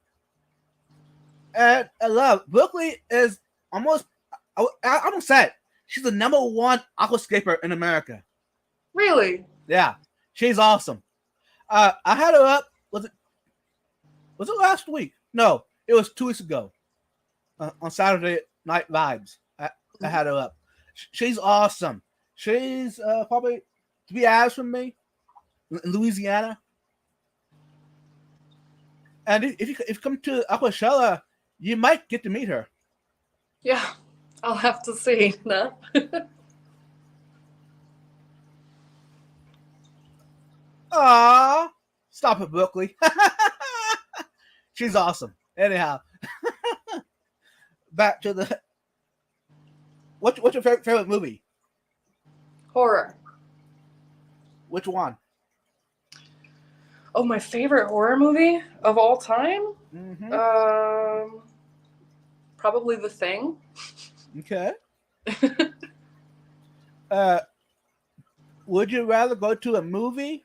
And I love Brooklyn is almost. I'm upset. She's the #1 aquascaper in America. Really? Yeah, she's awesome. I had her up. Was it last week? No, it was 2 weeks ago. On Saturday Night Vibes, I had her up. She's awesome. She's probably 3 hours from me in Louisiana. And if you come to Aquashella, you might get to meet her. Yeah, I'll have to see. No? Aww. Stop it, Brooklyn. She's awesome. Anyhow, back to the. What's your favorite movie? Horror. Which one? Oh, my favorite horror movie of all time? Mm-hmm. Probably The Thing. Okay. Would you rather go to a movie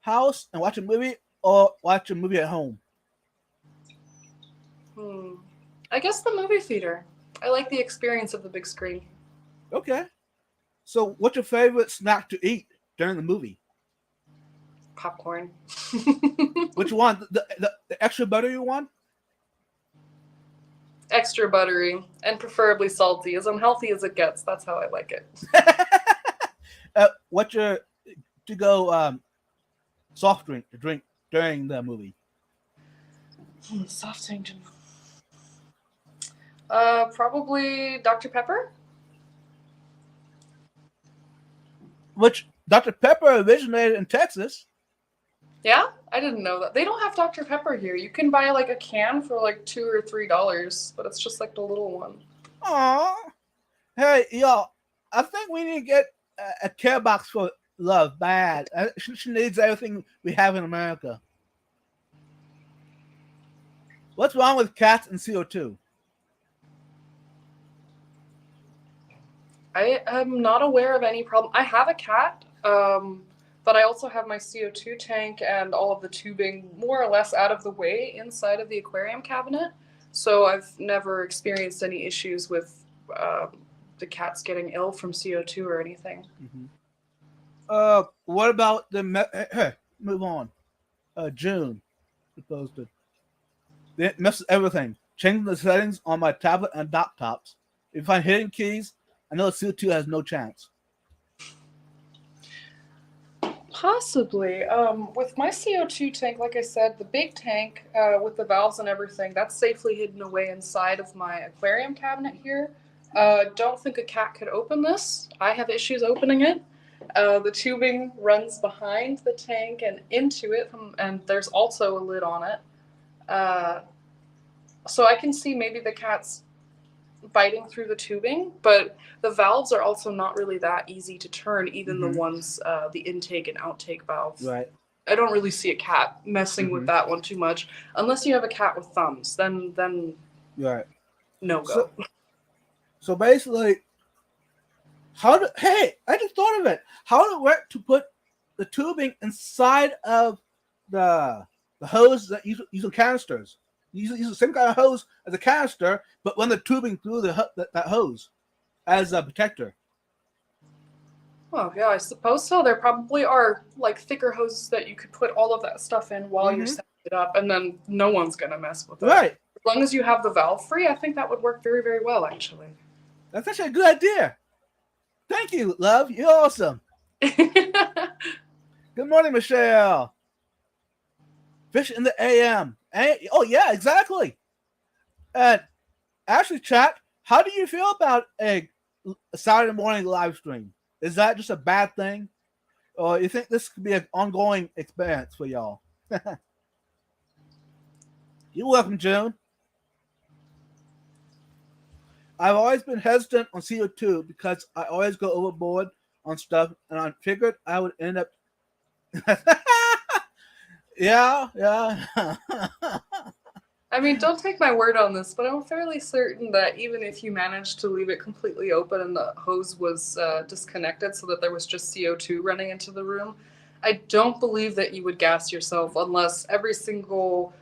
house and watch a movie or watch a movie at home? I guess the movie theater. I like the experience of the big screen. Okay. So, what's your favorite snack to eat during the movie? Popcorn. Which one? The extra buttery one? Extra buttery and preferably salty, as unhealthy as it gets. That's how I like it. What's your to go soft drink to drink during the movie? Soft drink. Probably Dr. Pepper. Which Dr. Pepper originated in Texas. Yeah, I didn't know that. They don't have Dr. Pepper here. You can buy like a can for like $2 or $3, but it's just like the little one. Aww. Hey, y'all, I think we need to get a care box for Love bad. She needs everything we have in America. What's wrong with cats and CO2? I am not aware of any problem. I have a cat, but I also have my CO2 tank and all of the tubing more or less out of the way inside of the aquarium cabinet. So I've never experienced any issues with the cats getting ill from CO2 or anything. Mm-hmm. What about the move on? June supposed to. It messes everything. Changing the settings on my tablet and laptops. If you find hidden keys, I know CO2 has no chance. Possibly. With my CO2 tank, like I said, the big tank with the valves and everything, that's safely hidden away inside of my aquarium cabinet here. Don't think a cat could open this. I have issues opening it. The tubing runs behind the tank and into it, and there's also a lid on it. So I can see maybe the cat's biting through the tubing, but the valves are also not really that easy to turn, even the ones, the intake and outtake valves. Right. I don't really see a cat messing with Mhm. that one too much, unless you have a cat with thumbs. Then Right. no So, go. so basically, hey, I just thought of it. How did it work to put the tubing inside of the hose that use canisters? Use the same kind of hose as a canister, but run the tubing through that hose as a protector. Oh yeah, I suppose so. There probably are like thicker hoses that you could put all of that stuff in while you're Mm-hmm. setting it up, and then no one's gonna mess with it. Right. As long as you have the valve free, I think that would work very, very well, actually. That's actually a good idea. Thank you, love. You're awesome. Good morning, Michelle. Fish in the AM. Oh yeah, exactly. And actually, chat, how do you feel about a Saturday morning live stream? Is that just a bad thing, or you think this could be an ongoing experience for y'all? You're welcome, June. I've always been hesitant on CO2 because I always go overboard on stuff, and I figured I would end up. Yeah. I mean, don't take my word on this, but I'm fairly certain that even if you managed to leave it completely open and the hose was disconnected so that there was just CO2 running into the room, I don't believe that you would gas yourself unless every single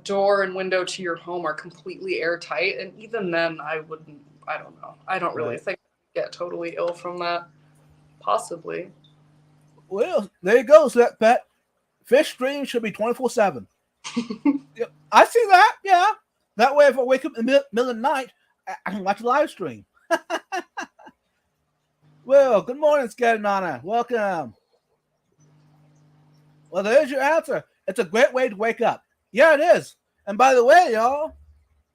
door and window to your home are completely airtight. And even then, I don't know. I don't really Right. think I'd get totally ill from that. Possibly. Well, there you go. So that pet fish stream should be 24/7. I see that. Yeah. That way, if I wake up in the middle of the night, I can watch a live stream. Well, good morning, Scadanana. Welcome. Well, there's your answer. It's a great way to wake up. Yeah, it is. And by the way, y'all,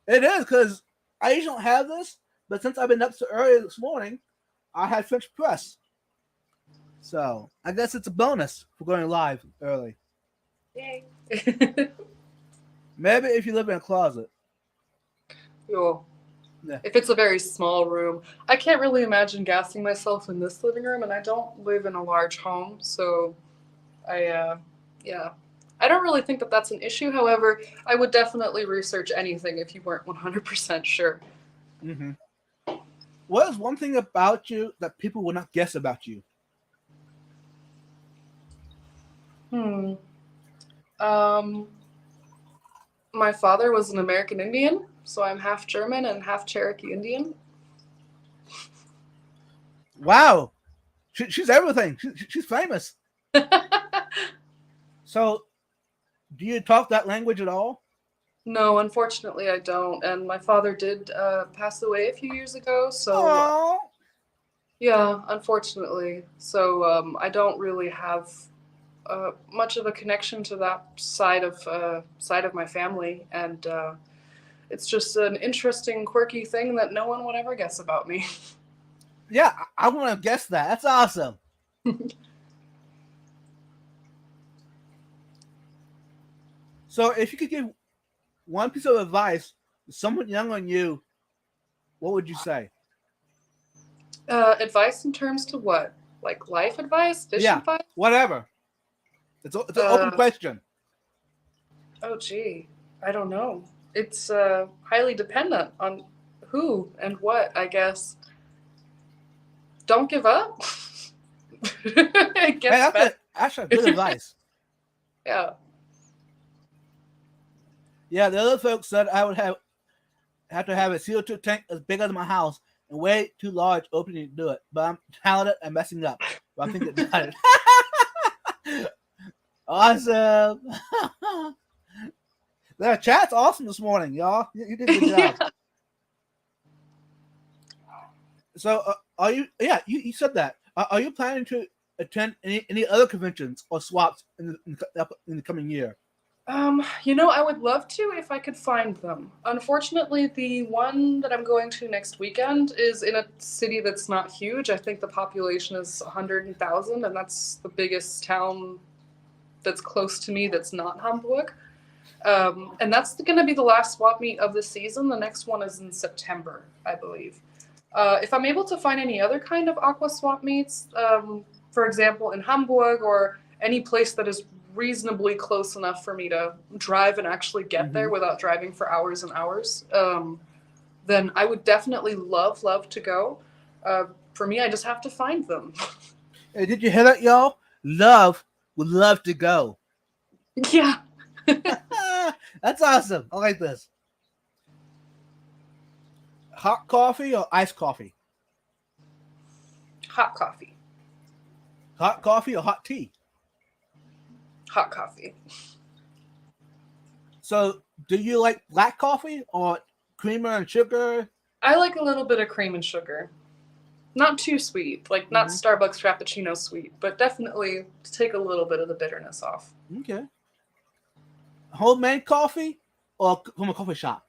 it is because I usually don't have this, but since I've been up so early this morning, I had French press. So I guess it's a bonus for going live early. Yay. Maybe if you live in a closet. Cool. Yeah. If it's a very small room, I can't really imagine gassing myself in this living room, and I don't live in a large home, so yeah. I don't really think that that's an issue. However, I would definitely research anything if you weren't 100% sure. Mm-hmm. What is one thing about you that people will not guess about you? My father was an American Indian, so I'm half German and half Cherokee Indian. Wow, she's everything. She's famous. So, do you talk that language at all? No, unfortunately, I don't. And my father did pass away a few years ago, so Oh, yeah, unfortunately. So I don't really have much of a connection to that side of my family, and it's just an interesting, quirky thing that no one would ever guess about me. yeah, I want to guess that. That's awesome. So, if you could give one piece of advice to someone younger than you, what would you say? Advice in terms to what? Like life advice, fish Yeah, advice? whatever. It's an open question. Oh, gee, I don't know. It's highly dependent on who and what, I guess. Don't give up. It gets Hey, better. that's a good advice. Yeah. Yeah, the other folks said I would have to have a CO2 tank as big as my house and way too large opening to do it. But I'm talented and messing up. But I think it done it. Awesome. The chat's awesome this morning, y'all. You did a good job. Yeah. So, are you? Yeah, you said that. Are you planning to attend any other conventions or swaps in the coming year? I would love to if I could find them. Unfortunately, the one that I'm going to next weekend is in a city that's not huge. I think the population is 100,000, and that's the biggest town that's close to me that's not Hamburg. And that's going to be the last swap meet of the season. The next one is in September, I believe. If I'm able to find any other kind of aqua swap meets, for example, in Hamburg or any place that is reasonably close enough for me to drive and actually get there without driving for hours and hours, then I would definitely love to go. For me, I just have to find them. Hey, did you hear that, y'all? Love would love to go. Yeah. That's awesome. I like this. Hot coffee or iced coffee? Hot coffee. Hot coffee or hot tea? Hot coffee. So, do you like black coffee or creamer and sugar? I like a little bit of cream and sugar. Not too sweet, like not Starbucks Frappuccino sweet, but definitely to take a little bit of the bitterness off. Okay. Homemade coffee or from a coffee shop?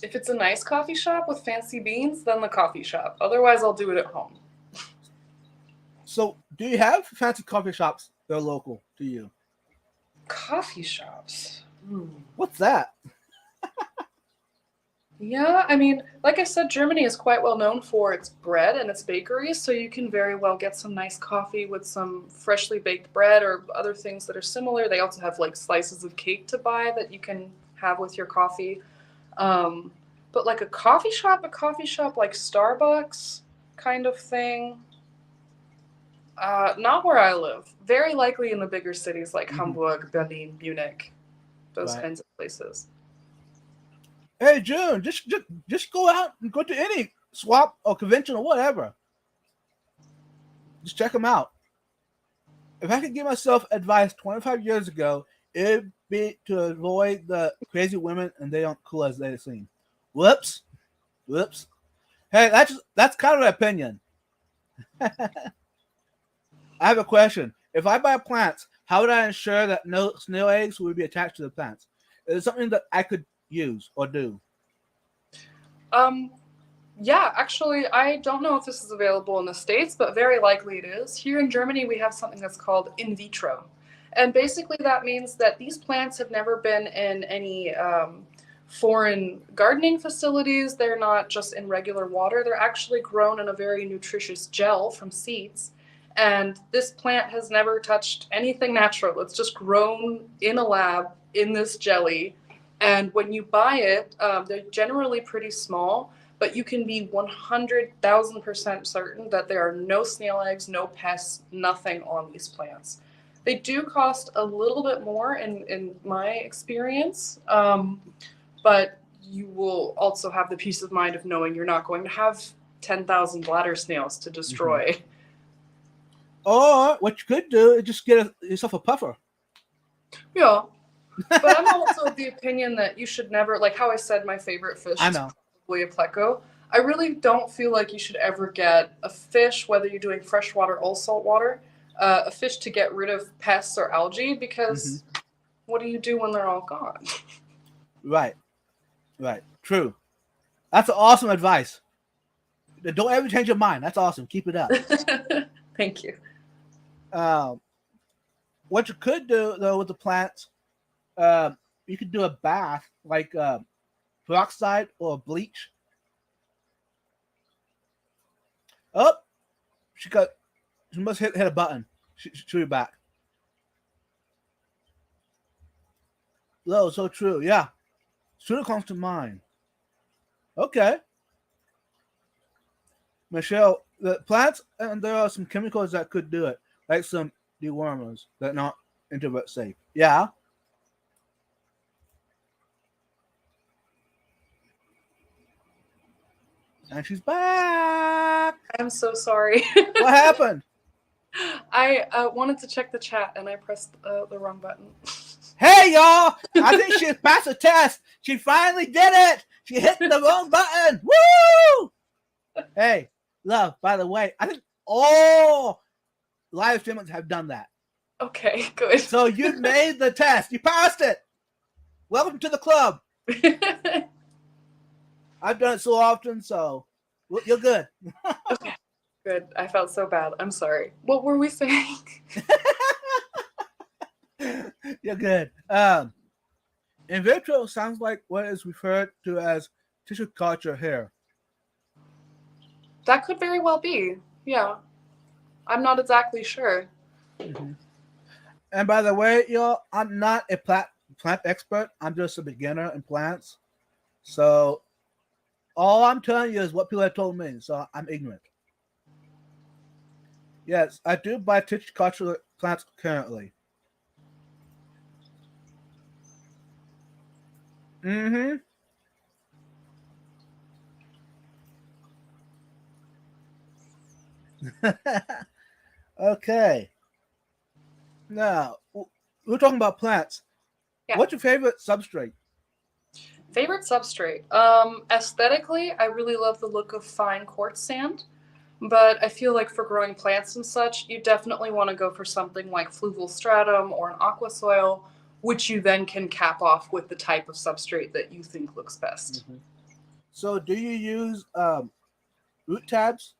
If it's a nice coffee shop with fancy beans, then the coffee shop. Otherwise, I'll do it at home. So, do you have fancy coffee shops that are local to you? Coffee shops? What's that? Yeah, I mean, like I said, Germany is quite well known for its bread and its bakeries, so you can very well get some nice coffee with some freshly baked bread or other things that are similar. They also have like slices of cake to buy that you can have with your coffee. But like a coffee shop like Starbucks kind of thing, not where I live. Very likely in the bigger cities like Hamburg, Berlin, Munich, those kinds of places. Hey, June, just go out and go to any swap or convention or whatever. Just check them out. If I could give myself advice 25 years ago, it'd be to avoid the crazy women and they aren't cool as they seem. Whoops. Hey, that's kind of an opinion. I have a question. If I buy plants, how would I ensure that no snail eggs would be attached to the plants? Is it something that I could use or do? Yeah, actually, I don't know if this is available in the States, but very likely it is. Here in Germany, we have something that's called in vitro. And basically that means that these plants have never been in any foreign gardening facilities. They're not just in regular water. They're actually grown in a very nutritious gel from seeds. And this plant has never touched anything natural. It's just grown in a lab in this jelly. And when you buy it, they're generally pretty small, but you can be 100,000% certain that there are no snail eggs, no pests, nothing on these plants. They do cost a little bit more in my experience, but you will also have the peace of mind of knowing you're not going to have 10,000 bladder snails to destroy. Or what you could do is just get yourself a puffer. Yeah. But I'm also of the opinion that you should never, like how I said my favorite fish is probably a pleco. I really don't feel like you should ever get a fish, whether you're doing freshwater or saltwater, a fish to get rid of pests or algae, because what do you do when they're all gone? Right. True. That's awesome advice. Don't ever change your mind. That's awesome. Keep it up. Thank you. What you could do, though, with the plants, you could do a bath, like peroxide or bleach. Oh, she must hit a button. She'll be back. Oh, so true. Yeah. Soon comes to mind. Okay. Michelle, the plants, and there are some chemicals that could do it, like some dewormers that are not introvert safe. Yeah. And she's back. I'm so sorry. What happened? I wanted to check the chat and I pressed the wrong button. Hey, y'all! I think she passed the test. She finally did it. She hit the wrong button. Woo! Hey, love, by the way, I think all live streamers have done that. Okay, good. So you made the test. You passed it. Welcome to the club. I've done it so often, so you're good. Okay, good. I felt so bad. I'm sorry. What were we saying? You're good. In vitro sounds like what is referred to as tissue culture here. That could very well be. Yeah. I'm not exactly sure. And by the way, y'all, I'm not a plant expert. I'm just a beginner in plants. So all I'm telling you is what people have told me. So I'm ignorant. Yes, I do buy cultural plants currently. Mm-hmm. Okay. Now we're talking about plants. Yeah. What's your favorite substrate? Favorite substrate. Aesthetically, I really love the look of fine quartz sand, but I feel like for growing plants and such, you definitely want to go for something like fluval stratum or an aqua soil, which you then can cap off with the type of substrate that you think looks best. Mm-hmm. So do you use root tabs?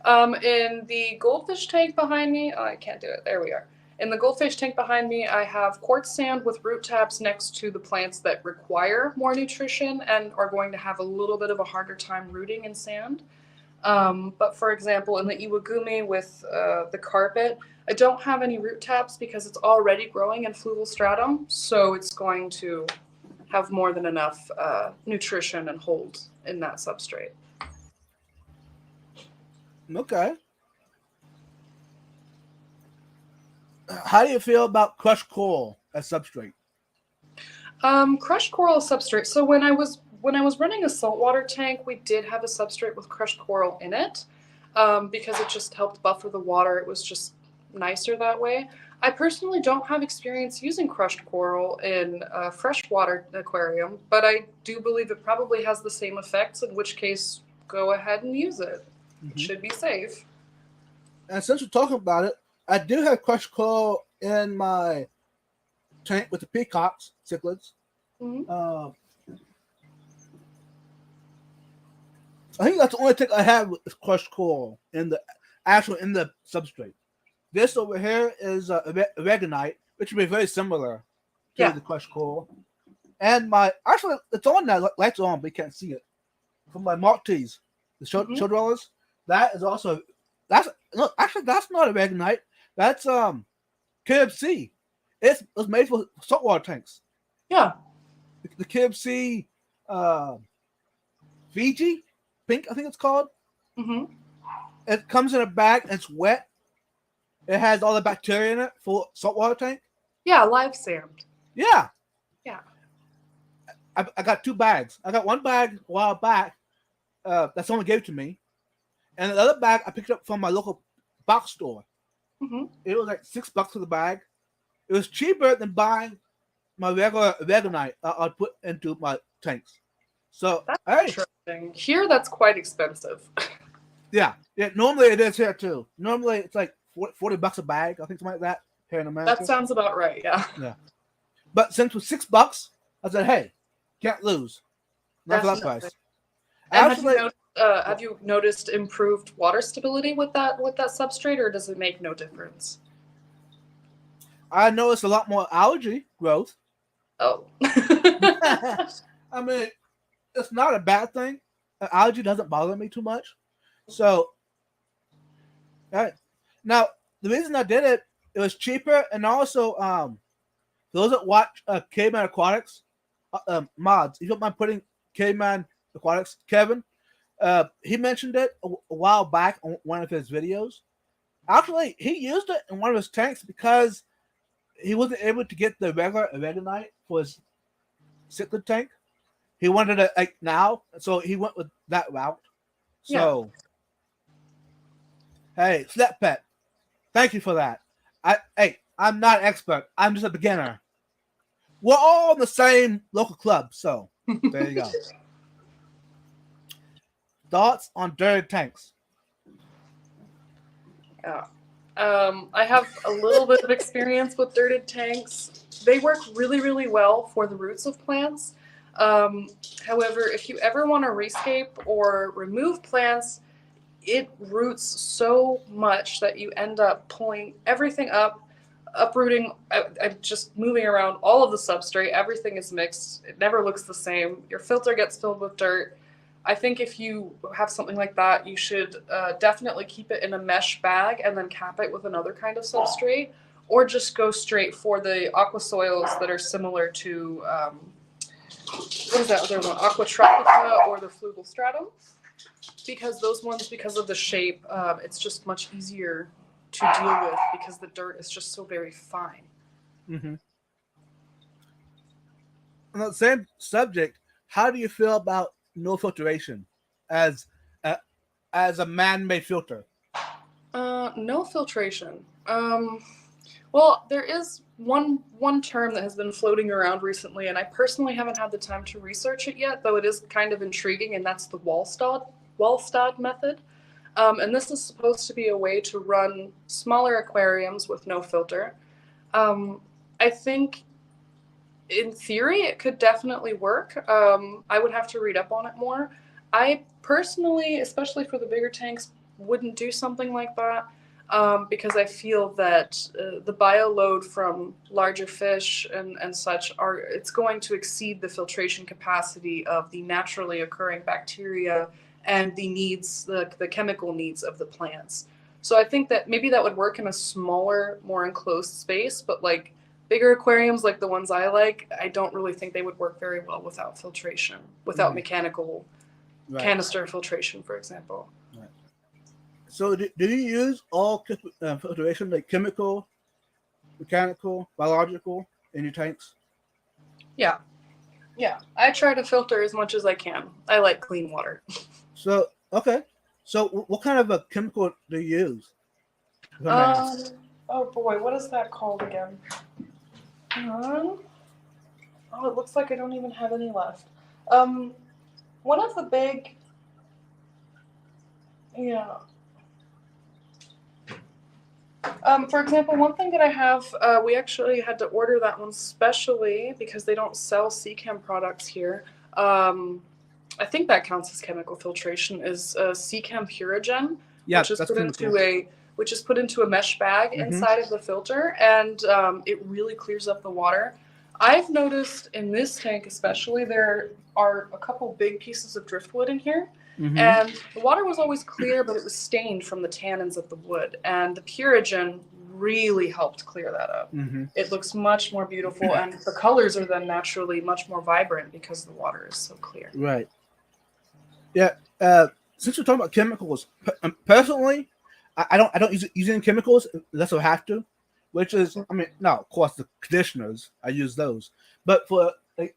In the goldfish tank behind me, oh, I can't do it. There we are. In the goldfish tank behind me, I have quartz sand with root tabs next to the plants that require more nutrition and are going to have a little bit of a harder time rooting in sand. But for example, in the iwagumi with the carpet, I don't have any root tabs because it's already growing in fluval stratum, so it's going to have more than enough nutrition and hold in that substrate. Okay. How do you feel about crushed coral as substrate? Crushed coral substrate. So when I was running a saltwater tank, we did have a substrate with crushed coral in it because it just helped buffer the water. It was just nicer that way. I personally don't have experience using crushed coral in a freshwater aquarium, but I do believe it probably has the same effects, in which case, go ahead and use it. It Mm-hmm. should be safe. And since we're talking about it, I do have crushed coral in my tank with the peacocks, cichlids. Mhm. I think that's the only thing I have with crushed coral in the substrate. This over here is oregonite, which would be very similar to Yeah. the crushed coral. And my actually it's on now, lights on, but you can't see it. From my Maltese, the Mhm. show dwellers, that is also that's no actually that's not oregonite. That's KFC. It's made for saltwater tanks. Yeah. The KFC uh, Fiji pink, I think it's called. Hmm. It comes in a bag and it's wet. It has all the bacteria in it for saltwater tank. Yeah. Live sand. Yeah, Yeah. I got two bags. I got one bag a while back that someone gave to me, and the other bag I picked up from my local box store. Hmm. It was like $6 for the bag. It was cheaper than buying my regular veganite I'd put into my tanks. So That's hey, interesting. Here, that's quite expensive. yeah. Normally it is here too. Normally it's like $40 a bag. I think something like that here in That America. sounds about right. Yeah. Yeah. But since it was $6, I said, hey, can't lose. Not for that Definitely. price. And Actually, have you noticed improved water stability with that substrate, or does it make no difference? I noticed a lot more algae growth. Oh. I mean, it's not a bad thing. Algae doesn't bother me too much. So, right. Now, the reason I did it, it was cheaper, and also, those that watch Caveman Aquatics mods, if you don't mind putting Caveman Aquatics, Kevin, he mentioned it a while back on one of his videos. Actually, he used it in one of his tanks because he wasn't able to get the regular oregonite for his cichlid tank. He wanted it like now, so he went with that route. Yeah. So, hey, Snap Pet, thank you for that. I'm not an expert. I'm just a beginner. We're all in the same local club, so there you go. Thoughts on dirty tanks? Yeah. I have a little bit of experience with dirted tanks. They work really, really well for the roots of plants. However, if you ever want to rescape or remove plants, it roots so much that you end up pulling everything up, uprooting, just moving around all of the substrate. Everything is mixed. It never looks the same. Your filter gets filled with dirt. I think if you have something like that, you should definitely keep it in a mesh bag and then cap it with another kind of substrate. or just go straight for the aqua soils that are similar to what is that other one, Aqua Tropica or the Flugel Stratum, because those ones, because of the shape, it's just much easier to deal with because the dirt is just so very fine. Mm-hmm. On the same subject, how do you feel about no filtration as a man-made filter? No filtration. Well, there is one term that has been floating around recently, and I personally haven't had the time to research it yet, though it is kind of intriguing, and that's the Wallstad method. And this is supposed to be a way to run smaller aquariums with no filter. I think in theory it could definitely work. I would have to read up on it more. I personally, especially for the bigger tanks, wouldn't do something like that. Because I feel that the bio load from larger fish and such it's going to exceed the filtration capacity of the naturally occurring bacteria and the chemical needs of the plants. So I think that maybe that would work in a smaller, more enclosed space, but like bigger aquariums like the ones I like, I don't really think they would work very well without filtration, without mechanical canister filtration, for example. Right. So do you use all filtration, like chemical, mechanical, biological, in your tanks? Yeah. I try to filter as much as I can. I like clean water. So, okay. So what kind of a chemical do you use? Oh boy, what is that called again? Oh, it looks like I don't even have any left. One of the big, for example, one thing that I have, we actually had to order that one specially because they don't sell Seachem products here. I think that counts as chemical filtration, is Seachem Purigen, which is put into a mesh bag inside of the filter, and it really clears up the water. I've noticed in this tank especially, there are a couple big pieces of driftwood in here. And the water was always clear, but it was stained from the tannins of the wood. And the Purigen really helped clear that up. It looks much more beautiful, and the colors are then naturally much more vibrant because the water is so clear. Right. Yeah. Since we're talking about chemicals, personally, I don't use any chemicals unless I have to, which is, of course, the conditioners, I use those. But for like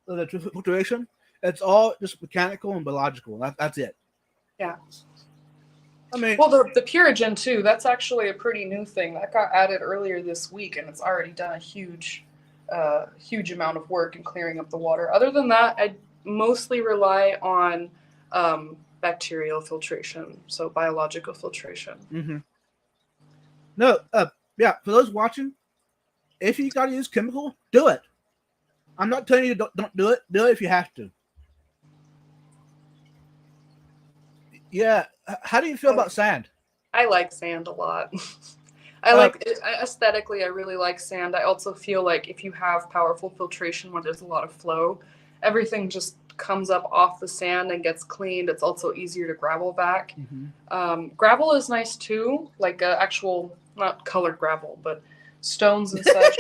the filtration, it's all just mechanical and biological. That's it. Yeah. Well, the Purigen too, that's actually a pretty new thing. That got added earlier this week, and it's already done a huge amount of work in clearing up the water. Other than that, I mostly rely on bacterial filtration, so biological filtration. No, for those watching, if you gotta use chemical, do it. I'm not telling you don't do it. Do it if you have to. Yeah. How do you feel about sand? I like sand a lot. Aesthetically, I really like sand. I also feel like if you have powerful filtration where there's a lot of flow, everything just comes up off the sand and gets cleaned. It's also easier to gravel back. Gravel is nice too, like actual, not colored gravel, but stones and such.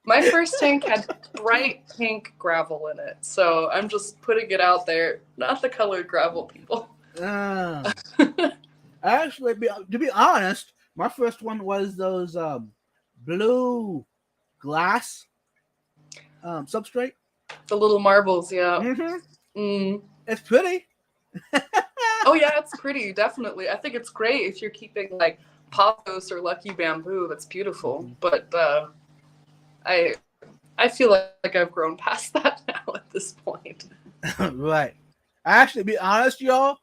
My first tank had bright pink gravel in it, so I'm just putting it out there. Not the colored gravel, people. Actually, to be honest, my first one was those blue glass substrate. The little marbles, yeah. It's pretty. Oh yeah, it's pretty, definitely. I think it's great if you're keeping like pothos or lucky bamboo. That's beautiful. But I feel like I've grown past that now at this point. Right. Actually, to be honest, y'all,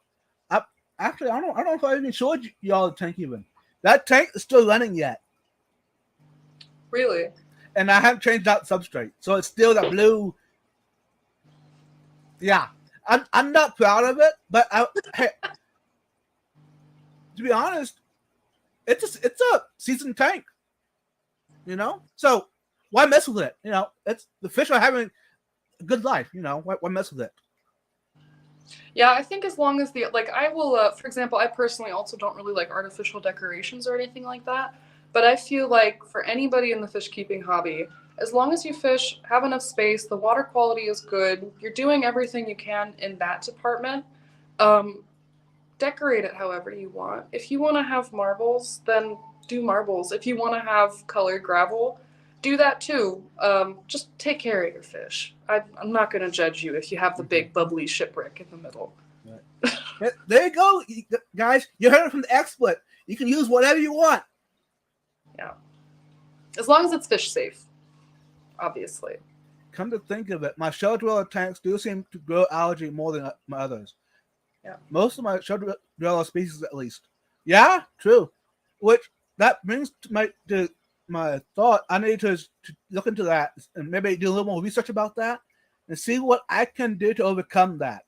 I don't know if I even showed y'all the tank even. That tank is still running yet. Really? And I haven't changed out substrate, so it's still that blue. Yeah, I'm not proud of it, but hey, to be honest, it's a seasoned tank. So why mess with it? It's the fish are having a good life. Why mess with it? Yeah, I think as long as I will, for example, I personally also don't really like artificial decorations or anything like that. But I feel like for anybody in the fish keeping hobby, as long as you fish, have enough space, the water quality is good, you're doing everything you can in that department, decorate it however you want. If you want to have marbles, then do marbles. If you want to have colored gravel, do that too. Just take care of your fish. I'm not going to judge you if you have the big bubbly shipwreck in the middle. Right. There you go, guys. You heard it from the expert. You can use whatever you want. Yeah. As long as it's fish safe, obviously. Come to think of it, my shell dweller tanks do seem to grow algae more than my others. Yeah. Most of my shell dweller species, at least. Yeah, true. Which that brings to my thought. I need to look into that and maybe do a little more research about that and see what I can do to overcome that.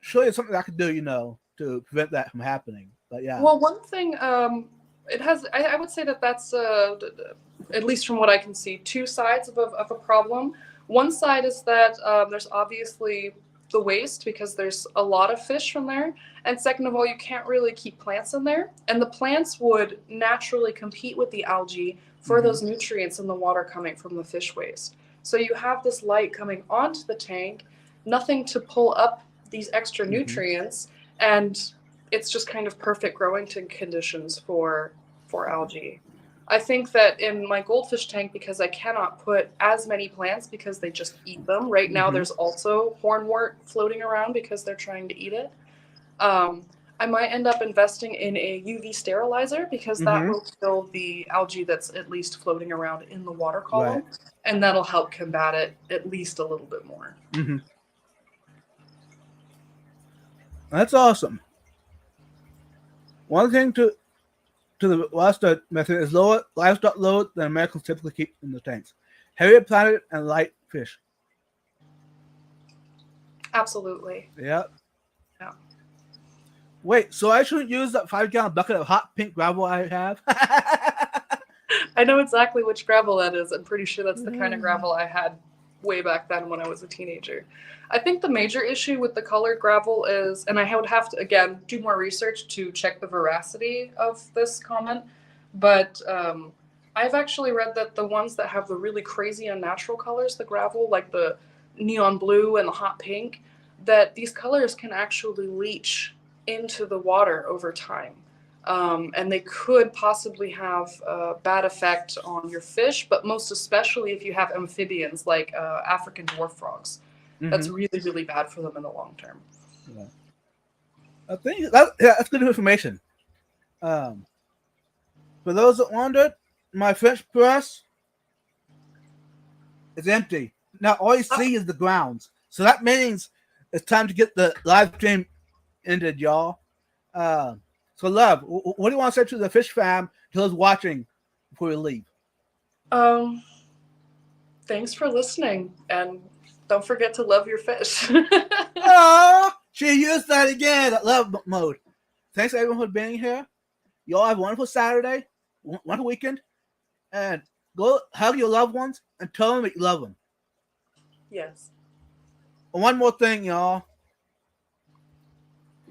Surely it's something I can do, to prevent that from happening. But yeah. Well, one thing, it has. I would say that's at least from what I can see, two sides of a problem. One side is that there's obviously the waste because there's a lot of fish from there, and second of all, you can't really keep plants in there, and the plants would naturally compete with the algae for those nutrients in the water coming from the fish waste. So you have this light coming onto the tank, nothing to pull up these extra nutrients, and it's just kind of perfect growing conditions for algae. I think that in my goldfish tank, because I cannot put as many plants because they just eat them. Right now, there's also hornwort floating around because they're trying to eat it. I might end up investing in a UV sterilizer because that will kill the algae that's at least floating around in the water column, and that'll help combat it at least a little bit more. That's awesome. One thing to the livestock method is lower livestock load than Americans typically keep in the tanks. Heavier planet and light fish. Absolutely. Yep. Yeah. Wait, so I shouldn't use that 5-gallon bucket of hot pink gravel I have? I know exactly which gravel that is. I'm pretty sure that's the kind of gravel I had way back then when I was a teenager. I think the major issue with the colored gravel is, and I would have to, again, do more research to check the veracity of this comment, but I've actually read that the ones that have the really crazy unnatural colors, the gravel, like the neon blue and the hot pink, that these colors can actually leach into the water over time. And they could possibly have a bad effect on your fish, but most especially if you have amphibians like African dwarf frogs. That's really, really bad for them in the long term. Yeah. I think that's good information. For those that wondered, my French press is empty. Now all you see is the grounds. So that means it's time to get the live stream ended, y'all. So, Love, what do you want to say to the fish fam who's watching before we leave? Thanks for listening, and don't forget to love your fish. Oh, she used that again. Love mode. Thanks everyone for being here. Y'all have a wonderful Saturday, wonderful weekend, and go hug your loved ones and tell them that you love them. Yes. And one more thing, y'all.